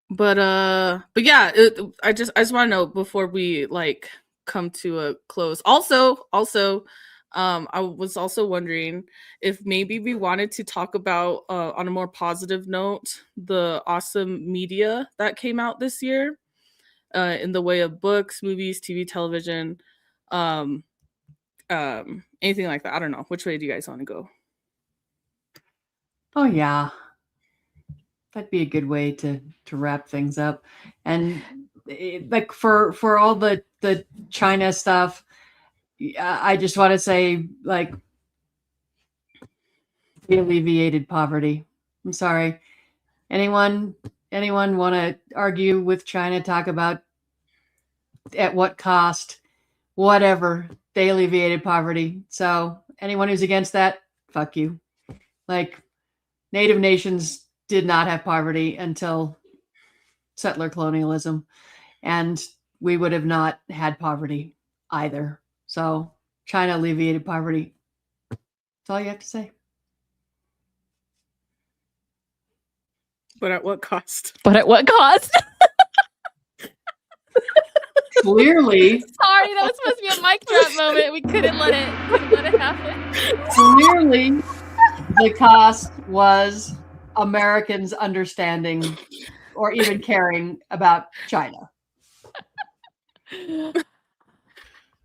But yeah, I just want to know before we like come to a close. Also, I was also wondering if maybe we wanted to talk about on a more positive note, the awesome media that came out this year in the way of books, movies, TV, television, anything like that. I don't know. Which way do you guys want to go? Oh yeah. That'd be a good way to wrap things up. And like for all the China stuff, I just want to say, like, we alleviated poverty. I'm sorry. Anyone want to argue with China, talk about at what cost, whatever, they alleviated poverty. So anyone who's against that, fuck you. Like, Native nations did not have poverty until settler colonialism, and we would have not had poverty either. So China alleviated poverty. That's all you have to say. But at what cost? But at what cost? Clearly. Sorry, that was supposed to be a mic drop moment. We couldn't let it happen. Clearly, the cost was Americans understanding or even caring about China.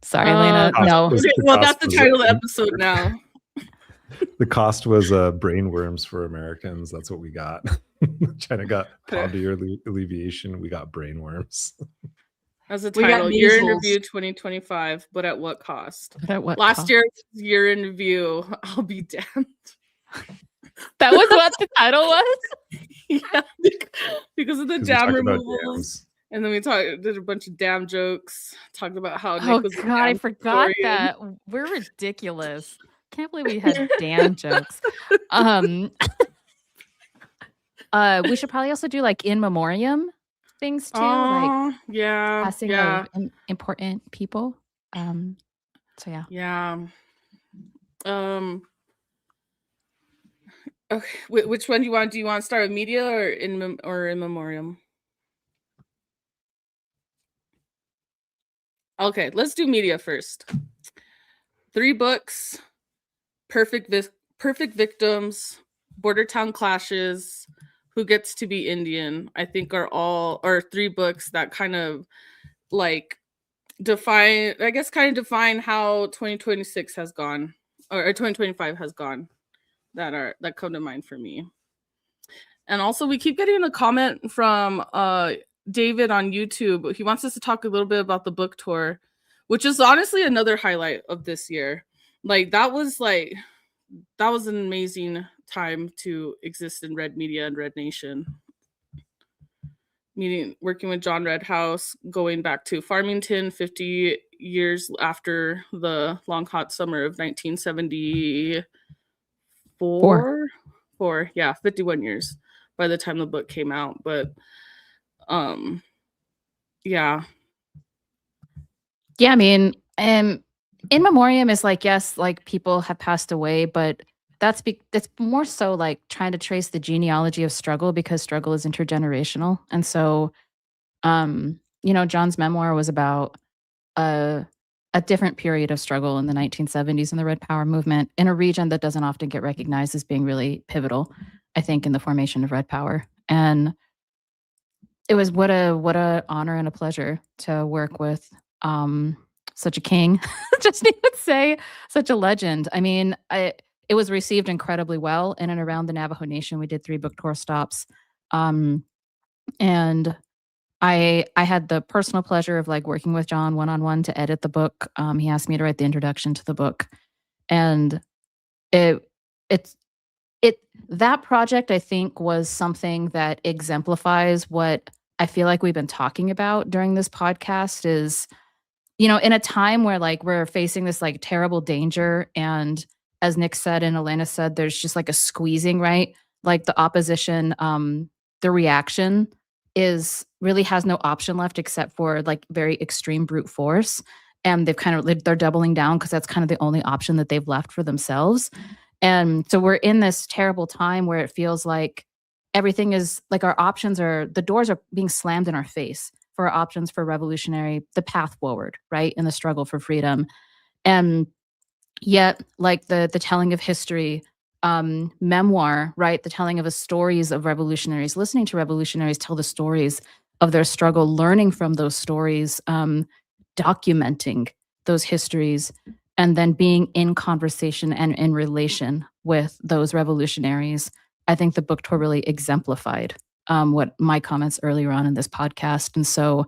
Sorry, Elena. No. Well, that's the title of the episode now. The cost was brain worms for Americans. That's what we got. China got poverty alleviation. We got brainworms. As a We got title, Year in measles. Review 2025, but at what cost? But at what Last cost? year's Year in Review, I'll be damned. That was what the title was? Yeah, because of the 'Cause we dam talked about removals. dams. And then we did a bunch of dam jokes, talked about how Nick Oh was a God, I dam forgot historian. that. We're ridiculous. Can't believe we had damn jokes. We should probably also do like in memoriam things too, like Oh, yeah, passing yeah, of important people. So yeah. yeah. Okay, which one do you want? Do you want to start with media or in memoriam? Okay, let's do media first. 3 books: Perfect Victims, Border Town Clashes, Who Gets to Be Indian. I think are 3 books that kind of like define how 2026 has gone, or 2025 has gone, that come to mind for me. And also, we keep getting a comment from David on YouTube. He wants us to talk a little bit about the book tour, which is honestly another highlight of this year. That was an amazing time to exist in Red Media and Red Nation. Working with John Redhouse, going back to Farmington 50 years after the long hot summer of 1974. 51 years by the time the book came out. But yeah. Yeah, I mean, in memoriam is like, yes, like people have passed away, but that's more so like trying to trace the genealogy of struggle, because struggle is intergenerational. And so John's memoir was about a different period of struggle in the 1970s in the Red Power movement in a region that doesn't often get recognized as being really pivotal, I think, in the formation of Red Power. And it was what a honor and a pleasure to work with such a king, just even say such a legend. I mean, it was received incredibly well in and around the Navajo Nation. We did 3 book tour stops. And I had the personal pleasure of like working with John one-on-one to edit the book. He asked me to write the introduction to the book. And that project, I think, was something that exemplifies what I feel like we've been talking about during this podcast is, in a time where like we're facing this like terrible danger, and as Nick said and Elena said, there's just like a squeezing, right? Like the opposition, the reaction really has no option left except for like very extreme brute force. And they're doubling down because that's kind of the only option that they've left for themselves. And so we're in this terrible time where it feels like everything is like the doors are being slammed in our face for our options for the path forward, right? In the struggle for freedom. And yet, like the telling of history, memoir, right? The telling of the stories of revolutionaries, listening to revolutionaries tell the stories of their struggle, learning from those stories, documenting those histories, and then being in conversation and in relation with those revolutionaries. I think the book tour really exemplified what my comments earlier on in this podcast. And so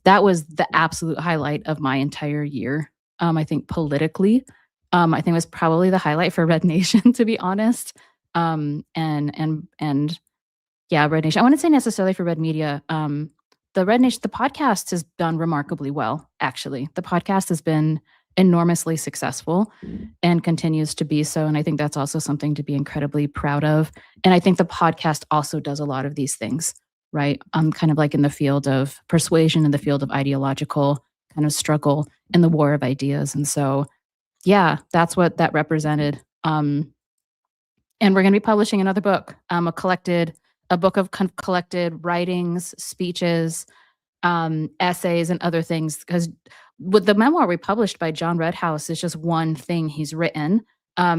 that was the absolute highlight of my entire year. I think politically, I think it was probably the highlight for Red Nation, to be honest. And yeah, Red Nation. I wouldn't say necessarily for Red Media. The Red Nation, the podcast has done remarkably well, actually. The podcast has been enormously successful and continues to be so. And I think that's also something to be incredibly proud of. And I think the podcast also does a lot of these things, right? Kind of like in the field of persuasion, in the field of ideological kind of struggle, in the war of ideas. And so, yeah, that's what that represented. And we're going to be publishing another book, a book of collected writings, speeches, essays, and other things. Because with the memoir we published by John Redhouse is just one thing he's written.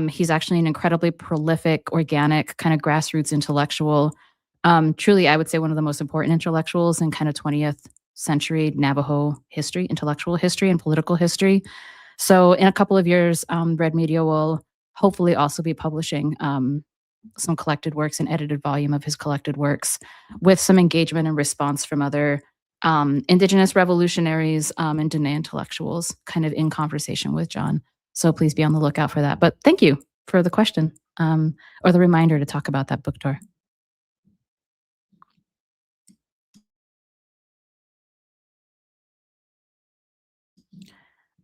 He's actually an incredibly prolific, organic, kind of grassroots intellectual. Truly, I would say one of the most important intellectuals in kind of 20th century Navajo history, intellectual history, and political history. So in a couple of years, Red Media will hopefully also be publishing some collected works, an edited volume of his collected works, with some engagement and response from other Indigenous revolutionaries and Dene intellectuals, kind of in conversation with John. So please be on the lookout for that. But thank you for the question or the reminder to talk about that book tour.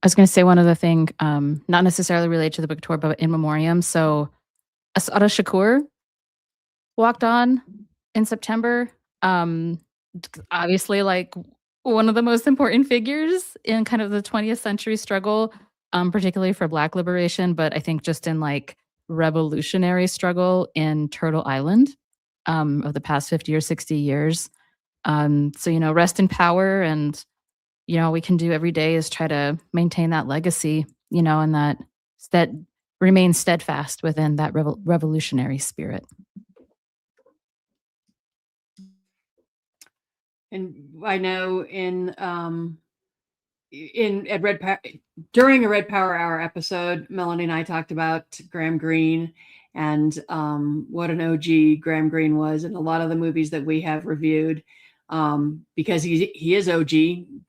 I was going to say one other thing, not necessarily related to the book tour, but in memoriam. So Asada Shakur walked on in September. Obviously, like one of the most important figures in kind of the 20th century struggle, particularly for Black liberation, but I think just in like revolutionary struggle in Turtle Island of the past 50 or 60 years. So, you know, rest in power, and you know, we can do every day is try to maintain that legacy, you know, and that remains steadfast within that revolutionary spirit. And I know at Red Power, during a Red Power Hour episode, Melanie and I talked about Graham Greene and what an OG Graham Greene was, and a lot of the movies that we have reviewed, because he is OG.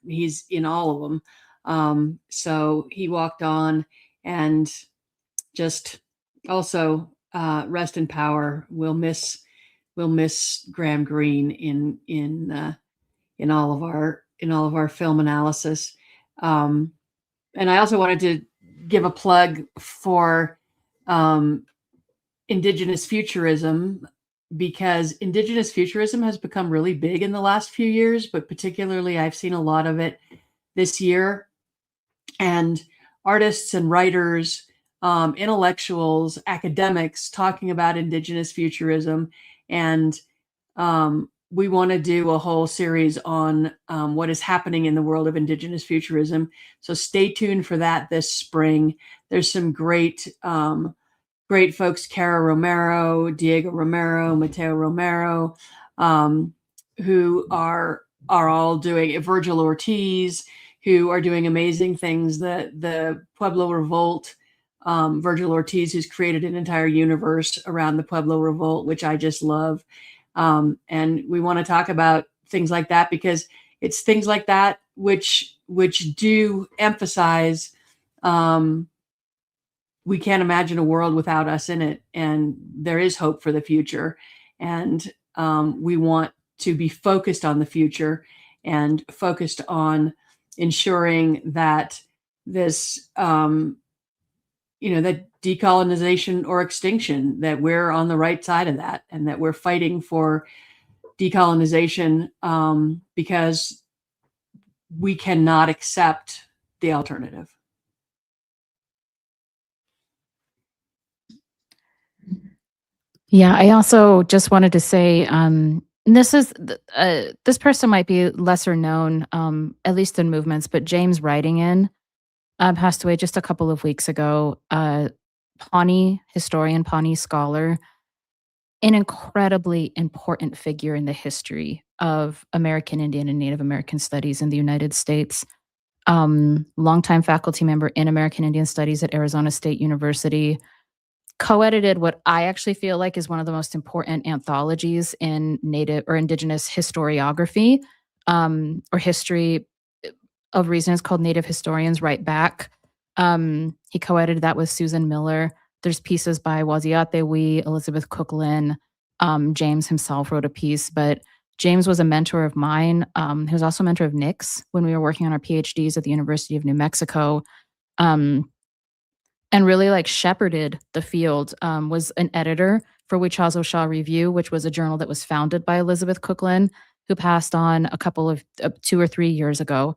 He's in all of them. So he walked on, and just also rest in power. We'll miss Graham Greene in all of our film analysis. And I also wanted to give a plug for Indigenous futurism, because Indigenous futurism has become really big in the last few years, but particularly I've seen a lot of it this year. And artists and writers, intellectuals, academics talking about Indigenous futurism. And we want to do a whole series on what is happening in the world of Indigenous futurism. So stay tuned for that this spring. There's some great folks, Cara Romero, Diego Romero, Mateo Romero, who are all doing, Virgil Ortiz, who are doing amazing things. The Pueblo Revolt, Virgil Ortiz, who's created an entire universe around the Pueblo Revolt, which I just love. And we want to talk about things like that, because it's things like that which do emphasize we can't imagine a world without us in it, and there is hope for the future. And we want to be focused on the future and focused on ensuring that this, that decolonization or extinction, that we're on the right side of that, and that we're fighting for decolonization, because we cannot accept the alternative. Yeah, I also just wanted to say, this person might be lesser known, at least in movements, but James Writing passed away just a couple of weeks ago. Pawnee historian, Pawnee scholar, an incredibly important figure in the history of American Indian and Native American studies in the United States. Longtime faculty member in American Indian Studies at Arizona State University. Co-edited what I actually feel like is one of the most important anthologies in Native or Indigenous historiography, or history of reason. It's called Native Historians Write Back. He co-edited that with Susan Miller. There's pieces by Waziate Wee, Elizabeth Cook-Lynn. James himself wrote a piece, but James was a mentor of mine. He was also a mentor of Nick's when we were working on our PhDs at the University of New Mexico. And really like shepherded the field, was an editor for Wichazo Shaw Review, which was a journal that was founded by Elizabeth Cook-Lynn, who passed on a couple of 2 or 3 years ago.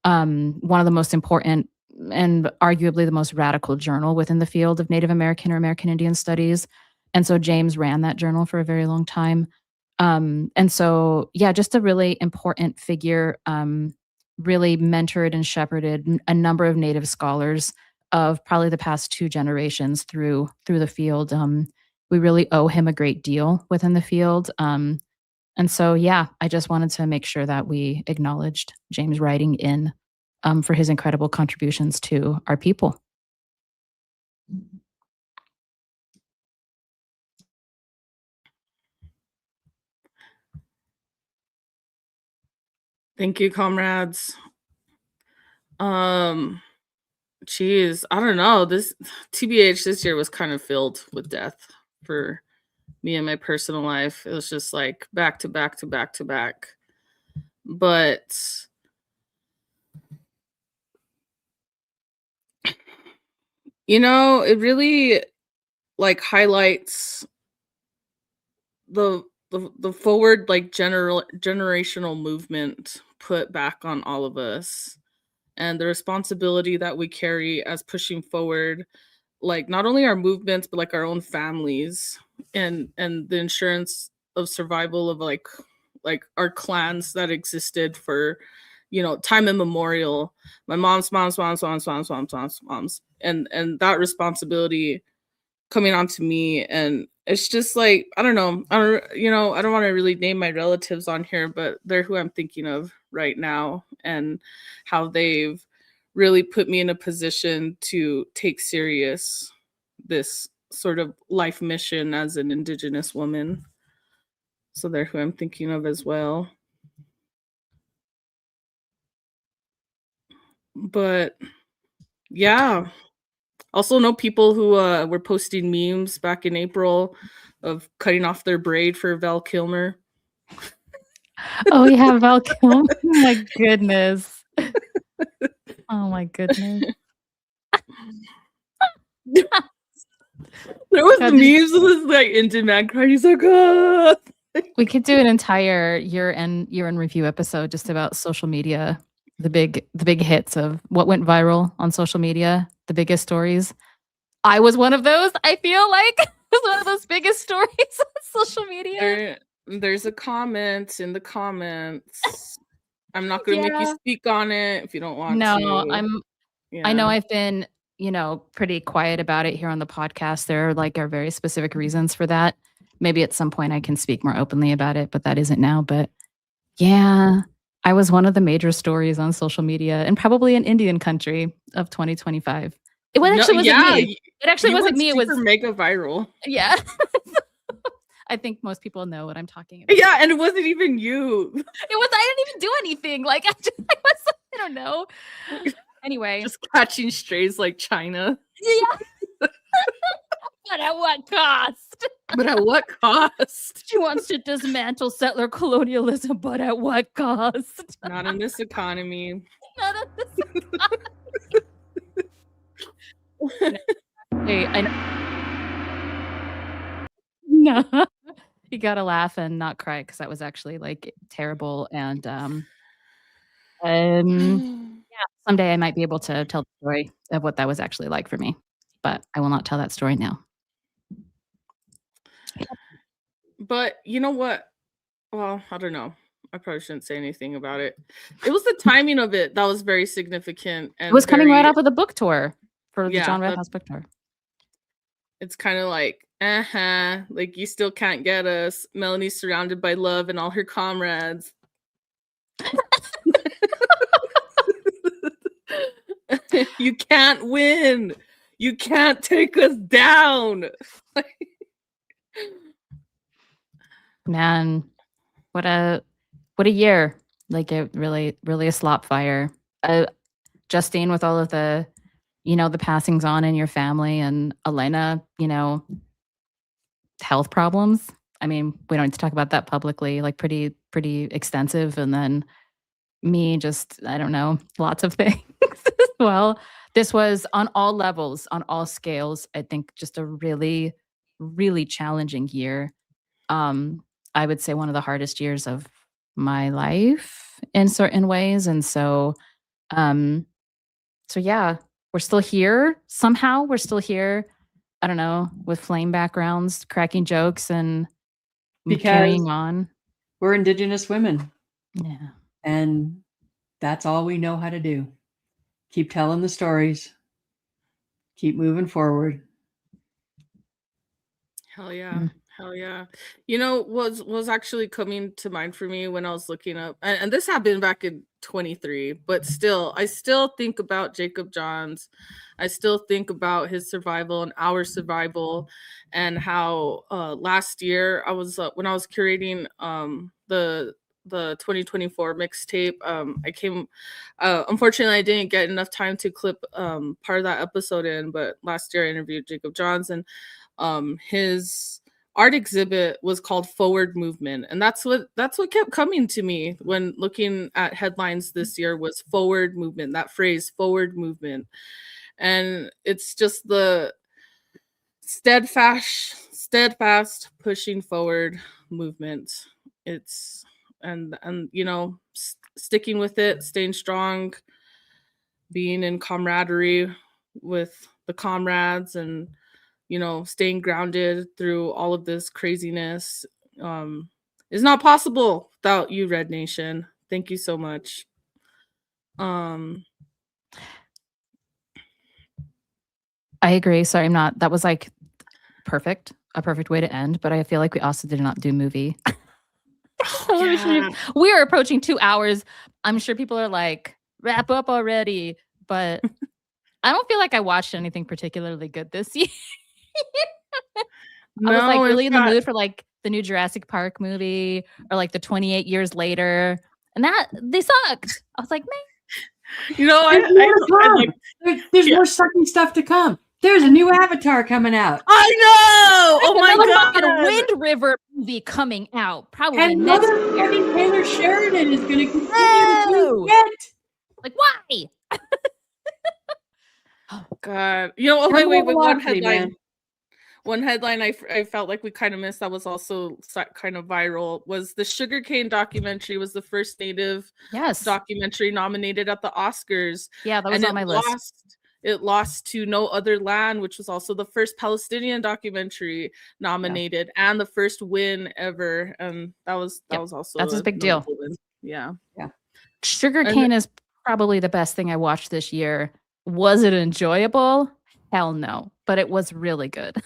One of the most important and arguably the most radical journal within the field of Native American or American Indian studies. And so James ran that journal for a very long time. And so, yeah, just a really important figure, really mentored and shepherded a number of Native scholars of probably the past 2 generations through the field. We really owe him a great deal within the field. And so, yeah, I just wanted to make sure that we acknowledged James Writing for his incredible contributions to our people. Thank you, comrades. Geez, I don't know. This TBH this year was kind of filled with death for me in my personal life. It was just like back to back to back to back. But you know, it really like highlights the forward like generational movement put back on all of us and the responsibility that we carry as pushing forward like not only our movements but like our own families and the insurance of survival of like our clans that existed for time immemorial, my mom's and that responsibility coming onto me. And it's just like I don't know, I don't want to really name my relatives on here, but they're who I'm thinking of right now and how they've really put me in a position to take serious this sort of life mission as an Indigenous woman. So they're who I'm thinking of as well. But yeah, also know people who were posting memes back in April of cutting off their braid for Val Kilmer. Oh yeah, Val Kilmer. Oh my goodness. Oh my goodness. There was memes of this like Indian man crying. He's like, ah. We could do an entire year-end review episode just about social media, the big hits of what went viral on social media, the biggest stories. I was one of those. I feel like it was one of those biggest stories on social media. There's a comment in the comments. I'm not going to make you speak on it if you don't want to. No, I know I've been, pretty quiet about it here on the podcast. There are very specific reasons for that. Maybe at some point I can speak more openly about it, but that isn't now. But yeah, I was one of the major stories on social media and probably in Indian country of 2025. It wasn't me. It actually wasn't me. It was mega viral. Yeah. I think most people know what I'm talking about. Yeah, and it wasn't even you. I didn't even do anything. Like I don't know. Anyway, just catching strays like China. Yeah. But at what cost? But at what cost? She wants to dismantle settler colonialism, but at what cost? Not in this economy. Not in this economy. Hey, no. You gotta laugh and not cry because that was actually like terrible. And yeah, someday I might be able to tell the story of what that was actually like for me, but I will not tell that story now. But you know what? Well, I don't know. I probably shouldn't say anything about it. It was the timing of it that was very significant. And it was coming right off of the book tour for the John Red House book tour. It's kind of like, like you still can't get us. Melanie's surrounded by love and all her comrades. You can't win. You can't take us down. Man, what a year. Like it really a slop fire. Justine, with all of the the passings on in your family, and Elena, health problems. I mean, we don't need to talk about that publicly, like pretty extensive. And then me, just, I don't know, lots of things as well. This was on all levels, on all scales, I think just a really, really challenging year. I would say one of the hardest years of my life in certain ways. And so yeah, we're still here. Somehow we're still here. I don't know, with flame backgrounds, cracking jokes and carrying on. We're Indigenous women. Yeah. And that's all we know how to do. Keep telling the stories. Keep moving forward. Hell yeah. Hell yeah. You know, was actually coming to mind for me when I was looking up, and this happened back in 23, but still, I still think about Jacob Johns. I still think about his survival and our survival, and how last year I was when I was curating the the 2024 mixtape. Unfortunately, I didn't get enough time to clip part of that episode in, but last year I interviewed Jacob Johnson. His art exhibit was called Forward Movement, and that's what kept coming to me when looking at headlines this year was Forward Movement, that phrase Forward Movement. And it's just the steadfast pushing forward movement. It's and sticking with it, staying strong, being in camaraderie with the comrades, and staying grounded through all of this craziness is not possible without you, Red Nation. Thank you so much. I agree. Sorry, that was like a perfect way to end, but I feel like we also did not do movie. We are approaching 2 hours. I'm sure people are like, wrap up already, but I don't feel like I watched anything particularly good this year. I was like really in the mood for like the new Jurassic Park movie or like the 28 Years Later, and that they sucked. I was like, man, there's more sucky stuff to come. There's a new Avatar coming out. I know. Oh my god, a Wind River movie coming out probably and next year. Taylor Sheridan is going to continue to do it. Like, why? Oh god. Wait, one headline. Man. One headline I felt like we kind of missed that was also kind of viral was the Sugarcane documentary was the first Native documentary nominated at the Oscars. Yeah, that was on my list. It lost to No Other Land, which was also the first Palestinian documentary nominated and the first win ever. And that was also that's a big deal. Win. Yeah. Sugarcane is probably the best thing I watched this year. Was it enjoyable? Hell no, but it was really good.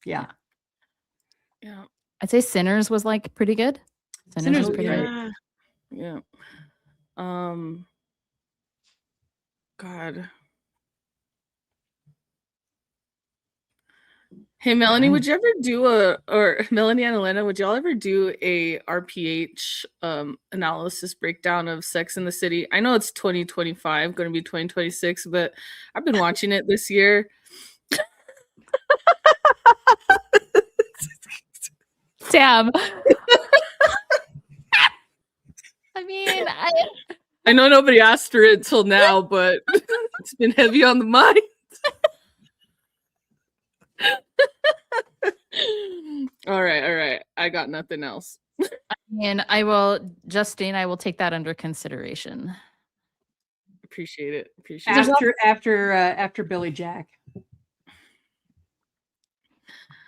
Yeah. I'd say Sinners was like pretty good. Sinners was pretty good. Yeah. God. Hey, Melanie, would you ever do or Melanie and Elena, would y'all ever do a RPH analysis breakdown of Sex in the City? I know it's 2025, going to be 2026, but I've been watching it this year. Damn. I mean, I know nobody asked for it till now, but it's been heavy on the mind. All right. I got nothing else. And Justine, I will take that under consideration. Appreciate it. After Billy Jack.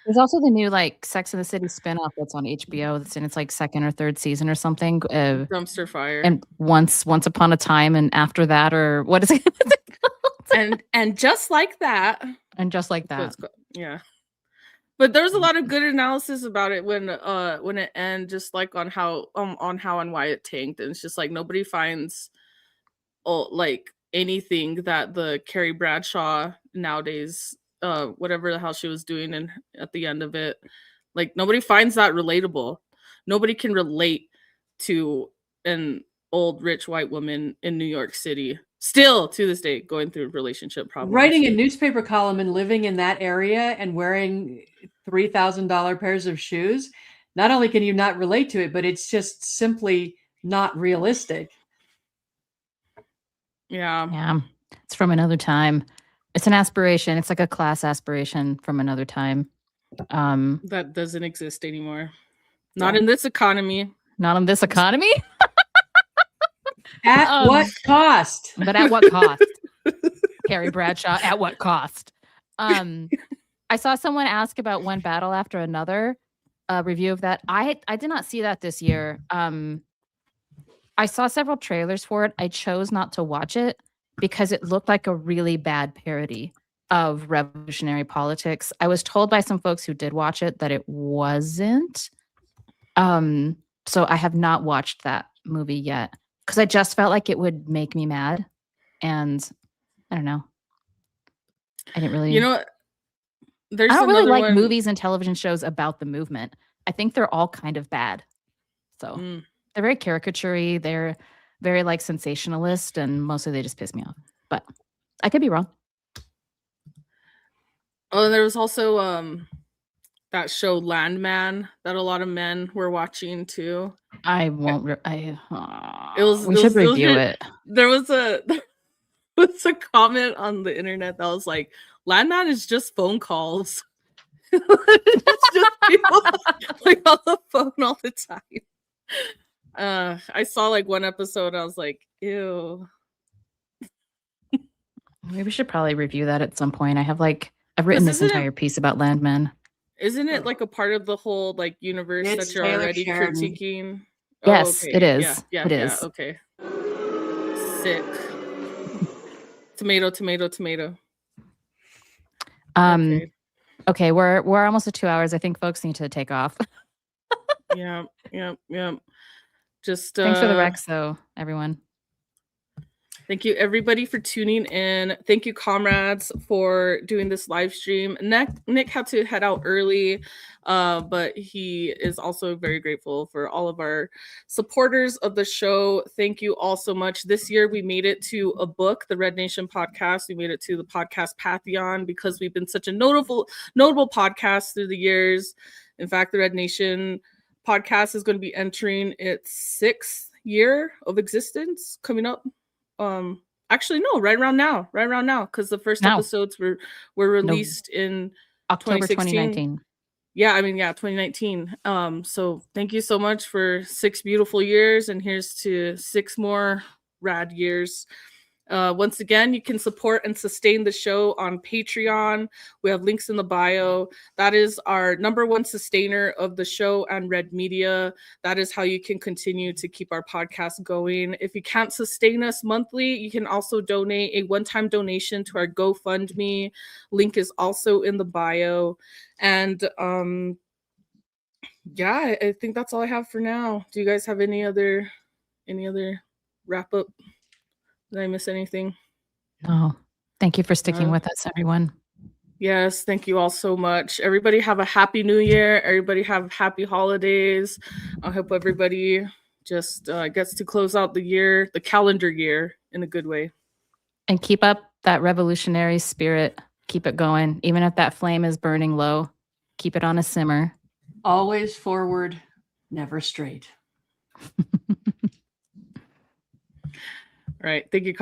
There's also the new like Sex and the City spinoff that's on HBO. That's in its like second or third season or something. Dumpster Fire. And once upon a time, and after that, or what is it called? and just like that. And just like that. Yeah. But there's a lot of good analysis about it when it ended, just like on how and why it tanked. And it's just like nobody finds like anything that the Carrie Bradshaw nowadays whatever the hell she was doing and at the end of it, like nobody finds that relatable. Nobody can relate to an old rich white woman in New York City still to this day going through relationship problems, writing a newspaper column and living in that area and wearing $3,000 pairs of shoes. Not only can you not relate to it, but it's just simply not realistic. Yeah, it's from another time. It's an aspiration. It's like a class aspiration from another time. That doesn't exist anymore. Not in this economy. Not in this economy? At what cost? But at what cost? Carrie Bradshaw, at what cost? I saw someone ask about One Battle After Another, a review of that. I did not see that this year. I saw several trailers for it. I chose not to watch it because it looked like a really bad parody of revolutionary politics. I was told by some folks who did watch it that it wasn't. So I have not watched that movie yet because I just felt like it would make me mad. And I don't know. I didn't really... I don't really like movies and television shows about the movement. I think they're all kind of bad. So Mm. they're very caricature-y. They're very like sensationalist, and mostly they just piss me off. But I could be wrong. Oh, and there was also that show Landman that a lot of men were watching too. I won't. We It should was review it. There was a comment on the internet that was like, Landman is just phone calls. It's just people like on the phone all the time. I saw like one episode, I was like, ew. Maybe we should probably review that at some point. I've written this isn't it- entire piece about Landmen. Isn't it like a part of the whole like universe It's that you're Taylor already Sheridan. critiquing? Yes, okay. it is. Yeah, It is. okay. Sick. Tomato, tomato, tomato. Okay. Okay, we're almost at 2 hours. I think folks need to take off. Yeah. Just Thanks for the Rex, though, everyone. thank you everybody for tuning in. Thank you, comrades, for doing this live stream. Nick had to head out early, but he is also very grateful for all of our supporters of the show. Thank you all so much. This year we made it to a book, the Red Nation podcast. We made it to the podcast Pantheon because we've been such a notable podcast through the years. In fact, the Red Nation podcast is going to be entering its 6th year of existence coming up. Actually, no, right around now, because the first episodes were released in October 2016. 2019. Yeah, 2019. So thank you so much for 6 beautiful years, and here's to 6 more rad years. Once again, you can support and sustain the show on Patreon. We have links in the bio. That is our #1 sustainer of the show and Red Media. That is how you can continue to keep our podcast going. If you can't sustain us monthly, you can also donate a one-time donation to our GoFundMe. Link is also in the bio. And yeah, I think that's all I have for now. Do you guys have any other wrap up? Did I miss anything? No. Thank you for sticking with us, everyone. Yes, thank you all so much. Everybody have a happy new year. Everybody have happy holidays. I hope everybody just gets to close out the calendar year in a good way. And keep up that revolutionary spirit. Keep it going. Even if that flame is burning low, keep it on a simmer. Always forward, never straight. All right. Thank you.